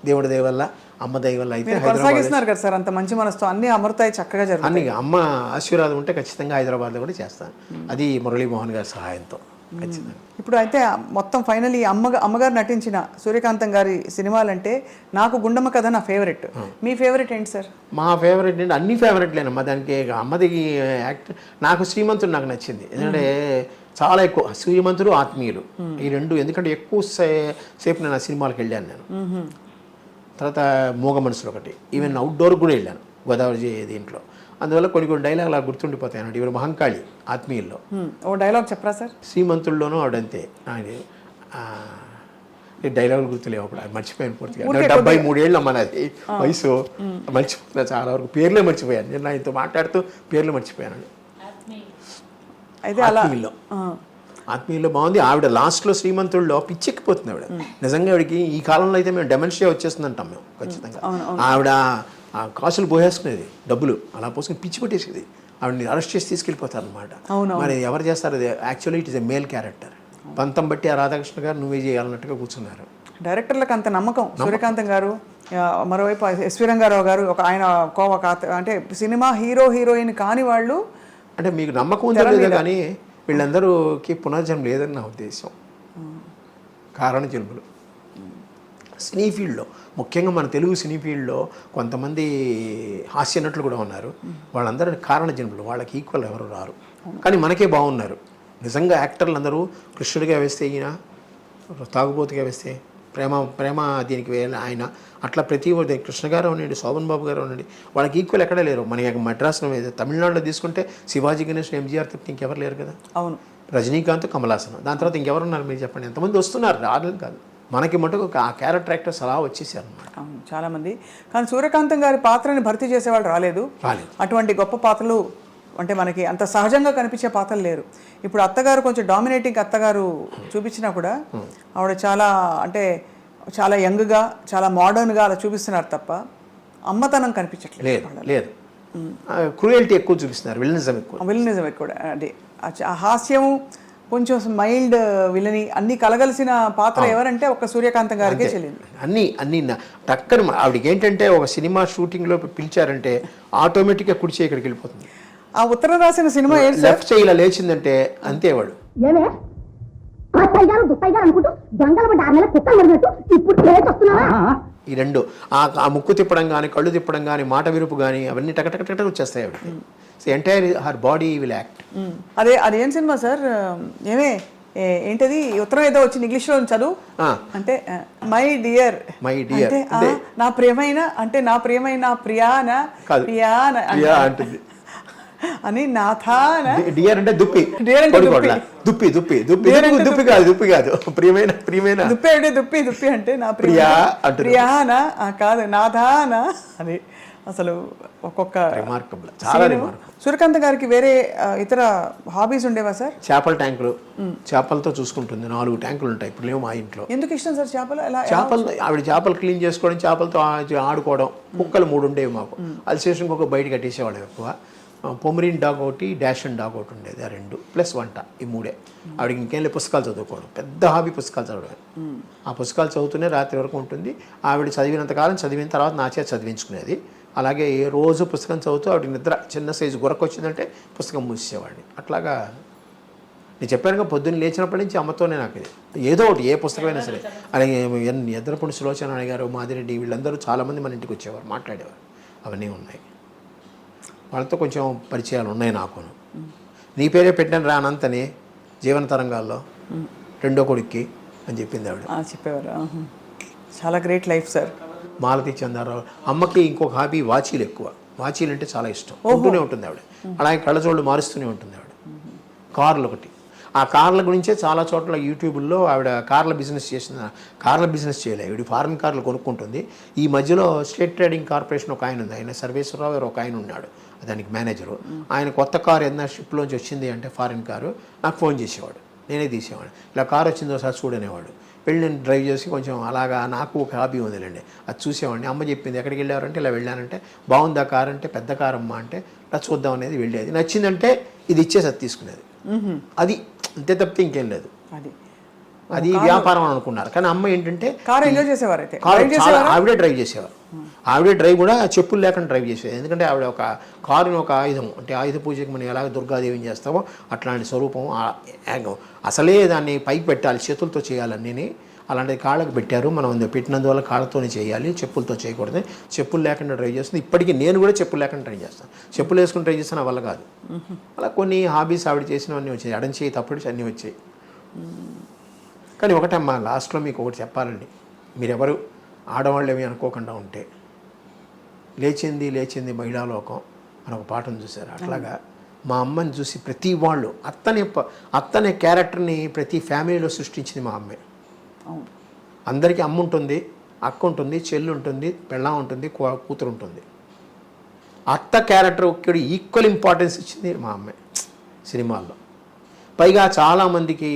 దేవుడి దయ వల్ల, అమ్మ దయ వల్ల అయితే కొనసాగిస్తున్నారు కదా సార్, అంత మంచి మనసుతో అన్ని అమృతాయి చక్కగా జరుగుతాయి. అన్ని అమ్మ ఆశీర్వాదం ఉంటే ఖచ్చితంగా హైదరాబాద్లో కూడా చేస్తాను, అది మురళీమోహన్ గారి సహాయంతో ఖచ్చితంగా. ఇప్పుడు అయితే మొత్తం ఫైనల్ ఈ అమ్మగారు నటించిన సూర్యకాంతం గారి సినిమాలంటే నాకు గుండమ్మ కథ నా ఫేవరెట్. మీ ఫేవరెట్ ఏంటి సార్? మా ఫేవరెట్ ఏంటి, అన్ని ఫేవరెట్లేనమ్మా. దానికి అమ్మది యాక్ట్, నాకు శ్రీమంతుడు నాకు నచ్చింది. ఎందుకంటే చాలా ఎక్కువ శ్రీమంతుడు, ఆత్మీయులు ఈ రెండు. ఎందుకంటే ఎక్కువ సేపు నేను ఆ సినిమాలకు వెళ్ళాను నేను. తర్వాత మూగ మనసులు ఒకటి, ఈవెన్ అవుట్డోర్ కూడా వెళ్ళాను గోదావరి దీంట్లో. అందువల్ల కొన్ని డైలాగులు అలా గుర్తుండిపోతాయి అన్నట్టు. ఇవి మహంకాళి ఆత్మీయుల్లో ఓ డైలాగ్ చెప్పరా సార్? శ్రీమంతుల్లోనూ ఆవిడంతే. డైలాగులు గుర్తులేవు అప్పుడు, అది మర్చిపోయాను పూర్తిగా. 73 ఏళ్ళు అమ్మ నాది వయసు, మర్చిపోతున్నా చాలా వరకు, పేర్లే మర్చిపోయాను. నేను ఆయనతో మాట్లాడుతూ పేర్లు మర్చిపోయాను. అయితే ఆత్మీయుల్లో బాగుంది. ఆవిడ లాస్ట్లో శ్రీమంతుల్లో పిచ్చెక్కిపోతుంది ఆవిడ. నిజంగా ఆవిడకి ఈ కాలంలో అయితే మేము డెమెన్షియా వచ్చేస్తుంది అంటాం మేము ఖచ్చితంగా. ఆవిడ కాసులు పోసేసుకునేది, డబ్బులు అలా పోసుకుని పిచ్చి పెట్టేసేది. ఆవిడని అరెస్ట్ చేసి తీసుకెళ్ళిపోతారు అనమాట. మరి ఎవరు చేస్తారు అది? Actually it is a male character. పంతం బట్టి ఆ రాధాకృష్ణ గారు నువ్వే చేయాలన్నట్టుగా కూర్చున్నారు. డైరెక్టర్లకు అంత నమ్మకం. సూర్యకాంతం గారు, మరోవైపు ఎస్వి రంగారావు గారు, ఒక ఆయన అంటే సినిమా హీరో హీరోయిన్ కాని వాళ్ళు. అంటే మీకు నమ్మకం ఉందో లేదో కానీ వీళ్ళందరూకి పునర్జన్మ లేదని నా ఉద్దేశం. కారణ జన్మలు సినీ ఫీల్డ్లో, ముఖ్యంగా మన తెలుగు సినీ ఫీల్డ్లో కొంతమంది హాస్య నటులు కూడా ఉన్నారు. వాళ్ళందరూ కారణ జన్మలు, వాళ్ళకి ఈక్వల్ ఎవరు రారు. కానీ మనకే బాగున్నారు నిజంగా. యాక్టర్లు అందరూ కృష్ణుడిగా వేస్తే ఈయన, తాగుబోతుగా వేస్తే ప్రేమ దీనికి ఆయన, అట్లా ప్రతి ఒక్కటి కృష్ణ గారు అవునండి, శోభన్ బాబు గారు అవునండి, వాళ్ళకి ఈక్వల్ ఎక్కడే లేరు. మన మద్రాసులో తమిళనాడులో తీసుకుంటే శివాజీ గణేష్, ఎంజీఆర్ తప్ప ఇంకెవరు లేరు కదా. అవును, రజనీకాంత్, కమలాసన్, దాని తర్వాత ఇంకెవరు ఉన్నారు మీరు చెప్పండి? ఎంతమంది వస్తున్నారు, రాలేదు కాదు. మనకి మటుకు ఆ క్యారెక్టర్ యాక్టర్స్ అలా వచ్చేసారు అన్నమాట. అవును, చాలామంది. కానీ సూర్యకాంతం గారి పాత్రని భర్తీ చేసేవాళ్ళు రాలేదు. అటువంటి గొప్ప పాత్రలు అంటే మనకి అంత సహజంగా కనిపించే పాత్రలు లేరు. ఇప్పుడు అత్తగారు కొంచెం డామినేటింగ్ అత్తగారు చూపించినా కూడా ఆవిడ చాలా యంగ్గా, చాలా మోడర్న్గా అలా చూపిస్తున్నారు తప్ప అమ్మతనం కనిపించట్లేదు. లేదు, క్రూయల్టీ ఎక్కువ చూపిస్తున్నారు, విలనిజం ఎక్కువ. అంటే ఆ హాస్యం, కొంచెం మైల్డ్ విలని అన్ని కలగలిసిన పాత్ర ఎవరంటే ఒక సూర్యకాంతం గారికే చెల్లింది. అన్ని టక్కన ఆవిడకి ఏంటంటే ఒక సినిమా షూటింగ్లో పిలిచారంటే ఆటోమేటిక్గా కుడి చేయి ఇక్కడికి వెళ్ళిపోతుంది. ఆ ఉత్తరం రాసిన సినిమా లెఫ్ట్ చేయి ఇలా లేచిందంటే అంతే వాడు. ఈ రెండు ఆ ముక్కు తిప్పడం కానీ, కళ్ళు తిప్పడం కానీ, మాట విరుపు కానీ, అవన్నీ టకటక వచ్చేస్తాయి ఆవిడకి. Entire her body will act. అదేం సినిమా సార్? ఏంటది ఉత్తరం ఏదో వచ్చింది ఇంగ్లీష్లో చదువు. అంటే మై డియర్ అంటే నా ప్రియమైన, అంటే నా ప్రియమైన ప్రియాన అంటుంది అని. నాథాన డియర్ అంటే దుప్పి, దుప్పి దుప్పి దుప్పి దుప్పి కాదు, దుప్పి కాదు, ప్రియమైన దుప్పి అంటే దుప్పి అంటే నా ప్రియానా కాదు, నాథాన అని. అసలు ఒక్కొక్క రిమార్కబుల్, చాలా రిమార్కబుల్. సూర్యకాంత్ గారికి వేరే ఇతర హాబీస్ ఉండేవా సార్? చేపల ట్యాంకులు, చేపలతో చూసుకుంటుంది. 4 ట్యాంకులు ఉంటాయి ఇప్పుడు లేవు మా ఇంట్లో. ఎందుకు ఇష్టం సార్ చేపలు? చేపలు ఆవిడ చేపలు క్లీన్ చేసుకోవడం, చేపలతో ఆడుకోవడం. కుక్కలు 3 ఉండేవి మాకు. అల్సేషన్ కుక్క బయట కట్టేసేవాళ్ళం ఎక్కువ. పొమరీన్ డాగ్ ఒకటి, డాషన్ డాగ్ ఒకటి ఉండేది. ఆ 2 ప్లస్ వంట, ఈ 3. ఆవిడకి ఇంకేం లేదు, పుస్తకాలు చదువుకోవడం. పెద్ద హాబీ పుస్తకాలు చదవడం. ఆ పుస్తకాలు చదువుతూనే రాత్రి వరకు ఉంటుంది. ఆవిడ చదివినంతకాలం చదివిన తర్వాత నా చేత చదివించుకునేది. అలాగే ఏ రోజు పుస్తకం చదువుతూ ఆవిడ నిద్ర చిన్న సైజు గురకు వచ్చిందంటే పుస్తకం మూసేవాడిని. అట్లాగా నేను చెప్పానుగా, పొద్దున్న లేచినప్పటి నుంచి అమ్మతోనే నాకు ఏదో ఒకటి, ఏ పుస్తకమైనా సరే. అలాగే ఎద్రపూడి సులోచన గారు, మాదిరెడ్డి, వీళ్ళందరూ చాలామంది మన ఇంటికి వచ్చేవారు, మాట్లాడేవారు. అవన్నీ ఉన్నాయి. వాళ్ళతో కొంచెం పరిచయాలు ఉన్నాయి నాకు. నీ పేరే పెట్టాను రా అనంతని జీవన తరంగాల్లో 2వ కొడుక్కి అని చెప్పింది ఆవిడ. చెప్పేవారు. చాలా great life sir. Malathi Chandrarao అమ్మకి ఇంకొక హాబీ వాచీలు ఎక్కువ. వాచీలు అంటే చాలా ఇష్టం, ఉంటూనే ఉంటుంది ఆవిడ. అలాగే కళ్ళజోళ్ళు మారుస్తూనే ఉంటుంది ఆవిడ. కార్లు ఒకటి, ఆ కార్ల గురించే చాలా చోట్ల యూట్యూబ్లో ఆవిడ కార్ల బిజినెస్ చేయలేదు. ఆవిడ ఫారెన్ కార్లు కొనుక్కుంటుంది. ఈ మధ్యలో స్టేట్ ట్రేడింగ్ కార్పొరేషన్ ఒక ఆయన ఉంది, ఆయన సర్వేశ్వరరావు గారు ఒక ఆయన ఉన్నాడు, దానికి మేనేజరు. ఆయన కొత్త కారు ఏదైనా షిప్లోంచి వచ్చింది అంటే ఫారిన్ కారు, నాకు ఫోన్ చేసేవాడు, నేనే తీసేవాడు. ఇలా కారు వచ్చిందో సార్ చూడనేవాడు. వెళ్ళి నేను డ్రైవ్ చేసి కొంచెం అలాగా నాకు ఒక హాబీ ఉందిలేండి, అది చూసేవాడిని. అమ్మ చెప్పింది ఎక్కడికి వెళ్ళారంటే ఇలా వెళ్ళానంటే, బాగుందా కారు అంటే, పెద్ద కారు అమ్మ అంటే ఇలా చూద్దాం అనేది వెళ్ళేది. నచ్చిందంటే ఇది ఇచ్చేసి అది తీసుకునేది. అది అంతే తప్పితే ఇంకేం లేదు. అది వ్యాపారం అనుకున్నారు. కానీ అమ్మ ఏంటంటే కారు ఎంజాయ్ చేసేవారు. అయితే ఆవిడే డ్రైవ్ చేసేవారు. ఆవిడే డ్రైవ్ కూడా చెప్పులు లేకుండా డ్రైవ్ చేసేది. ఎందుకంటే ఆవిడ ఒక కారుని ఒక ఆయుధం, అంటే ఆయుధ పూజకి మనం ఎలాగ దుర్గాదేవిని చేస్తామో అట్లాంటి స్వరూపం. అసలే దాన్ని పైకి పెట్టాలి, చేతులతో చేయాలన్నీ. అలాంటిది కాళ్ళకు పెట్టారు. మనం పెట్టినందువల్ల కాళ్ళతోనే చేయాలి, చెప్పులతో చేయకూడదు. చెప్పులు లేకుండా డ్రైవ్ చేస్తుంది. ఇప్పటికీ నేను కూడా చెప్పులు లేకుండా ట్రై చేస్తాను. చెప్పులు వేసుకుని ట్రై చేస్తాను, వల్ల కాదు. అలా కొన్ని హాబీస్ ఆవిడ చేసినవన్నీ వచ్చాయి. ఎడం చేయి తప్పుడు అన్నీ వచ్చాయి. కానీ ఒకటమ్మా, లాస్ట్లో మీకు ఒకటి చెప్పాలండి. మీరెవరు ఆడవాళ్ళు ఏమి అనుకోకుండా ఉంటే, లేచింది మహిళాలోకం అని ఒక పాటను చూశారు. అట్లాగా మా అమ్మని చూసి ప్రతి వాళ్ళు అత్తనే క్యారెక్టర్ని ప్రతి ఫ్యామిలీలో సృష్టించింది మా అమ్మే. అందరికీ అమ్మ ఉంటుంది, అక్క ఉంటుంది, చెల్లి ఉంటుంది, పెళ్ళాం ఉంటుంది, కూతురు ఉంటుంది. అత్త క్యారెక్టర్ ఒక్కడి ఈక్వల్ ఇంపార్టెన్స్ ఇచ్చింది మా అమ్మే సినిమాల్లో. పైగా చాలామందికి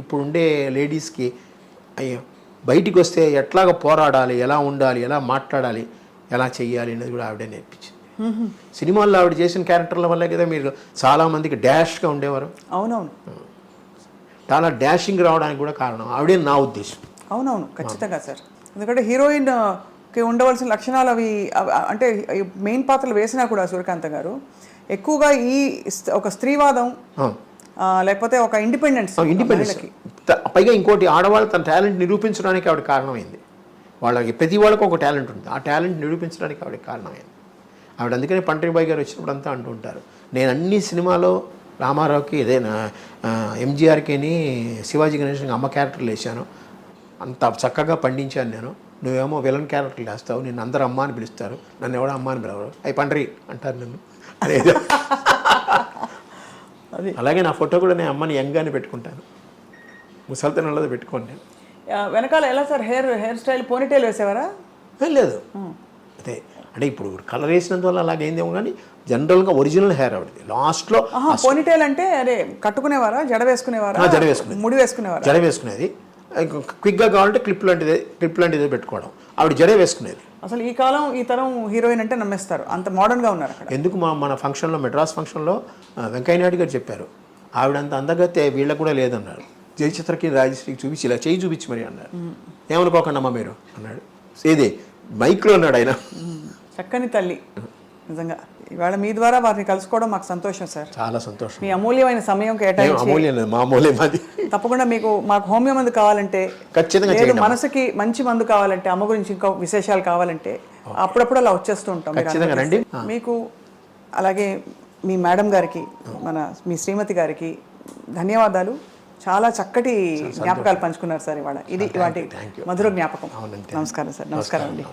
ఇప్పుడుండే లేడీస్కి అయ్యో బయటికి వస్తే ఎట్లాగ పోరాడాలి, ఎలా ఉండాలి, ఎలా మాట్లాడాలి, ఎలా చెయ్యాలి అనేది కూడా ఆవిడే నేర్పించింది. సినిమాల్లో ఆవిడ చేసిన క్యారెక్టర్ల వల్లే కదా మీరు చాలామందికి డాష్గా ఉండేవారు. అవునవును, చాలా డాషింగ్ రావడానికి కూడా కారణం ఆవిడే నా ఉద్దేశం. అవునవును, ఖచ్చితంగా సార్. ఎందుకంటే హీరోయిన్కి ఉండవలసిన లక్షణాలు అవి, అంటే మెయిన్ పాత్రలు వేసినా కూడా సూర్యకాంత్ గారు ఎక్కువగా ఈ ఒక స్త్రీవాదం లేకపోతే ఒక ఇండిపెండెన్స్. పైగా ఇంకోటి, ఆడవాళ్ళు తన టాలెంట్ నిరూపించడానికి ఆవిడ కారణమైంది. వాళ్ళకి ప్రతి వాళ్ళకి ఒక టాలెంట్ ఉంటుంది, ఆ టాలెంట్ నిరూపించడానికి ఆవిడకి కారణమైంది. ఆవిడ అందుకని పంటరిబాయి గారు వచ్చినప్పుడు అంతా అంటూ ఉంటారు, నేను అన్ని సినిమాలో రామారావుకి ఏదైనా ఎంజీఆర్కి శివాజీ గణేష్కి అమ్మ క్యారెక్టర్లు వేసాను, అంత చక్కగా పండించాను నేను. నువ్వేమో విలన్ క్యారెక్టర్లు వేస్తావు, నిన్ను అందరూ అమ్మ అని పిలుస్తారు, నన్ను ఎవడో అమ్మ అని పిలవరు, అవి పంటరి అంటారు నన్ను అనేది. అలాగే నా ఫోటో కూడా నేను అమ్మని యంగానే పెట్టుకుంటాను, ముసలితనంలో పెట్టుకోండి నేను. వెనకాల ఎలా సార్ హెయిర్ స్టైల్ పోనీటైల్ వేసేవారా? లేదు, అదే అంటే ఇప్పుడు కలర్ వేసినందువల్ల అలాగైందేమో, కానీ జనరల్గా ఒరిజినల్ హెయిర్ ఆవిడది. లాస్ట్లో పోనీటైల్ అంటే అదే కట్టుకునేవారా, జడ వేసుకునేవారా? జడ వేసుకునేది, ముడి వేసుకునేవారా? జడ వేసుకునేది. క్విక్గా కావాలంటే క్లిప్ లాంటిది పెట్టుకోవడం, ఆవిడ జడే వేసుకునేది. అసలు ఈ కాలం ఈ తరం హీరోయిన్ అంటే నమ్మేస్తారు, అంత మోడర్న్గా ఉన్నారు అక్కడ. ఎందుకు మన ఫంక్షన్లో, మెడ్రాస్ ఫంక్షన్లో వెంకయ్య నాయుడు గారు చెప్పారు, ఆవిడంత అందగతే వీళ్ళకు కూడా లేదన్నారు. జయచిత్రకి రాజశ్రీకి చూపించి ఇలా చేయి చూపించి మరి అన్నారు. ఏమనుకోకండి అమ్మ మీరు అన్నాడు, ఏది మైక్లో అన్నాడు ఆయన. చక్కని తల్లి నిజంగా. ఇవాళ మీ ద్వారా వారిని కలుసుకోవడం మాకు సంతోషం సార్, చాలా సంతోషం. మీ అమూల్యమైన సమయం కేటాయించి, తప్పకుండా మాకు హోమియో మందు కావాలంటే ఖచ్చితంగా, మనసుకి మంచి మందు కావాలంటే, అమ్మ గురించి ఇంకా విశేషాలు కావాలంటే అప్పుడప్పుడు అలా వచ్చేస్తూ ఉంటాం. మీకు అలాగే మీ మేడం గారికి, మీ శ్రీమతి గారికి ధన్యవాదాలు. చాలా చక్కటి జ్ఞాపకాలు పంచుకున్నారు సార్ ఇవాళ. ఇది వాటి మధుర జ్ఞాపకం. నమస్కారం సార్. నమస్కారం అండి.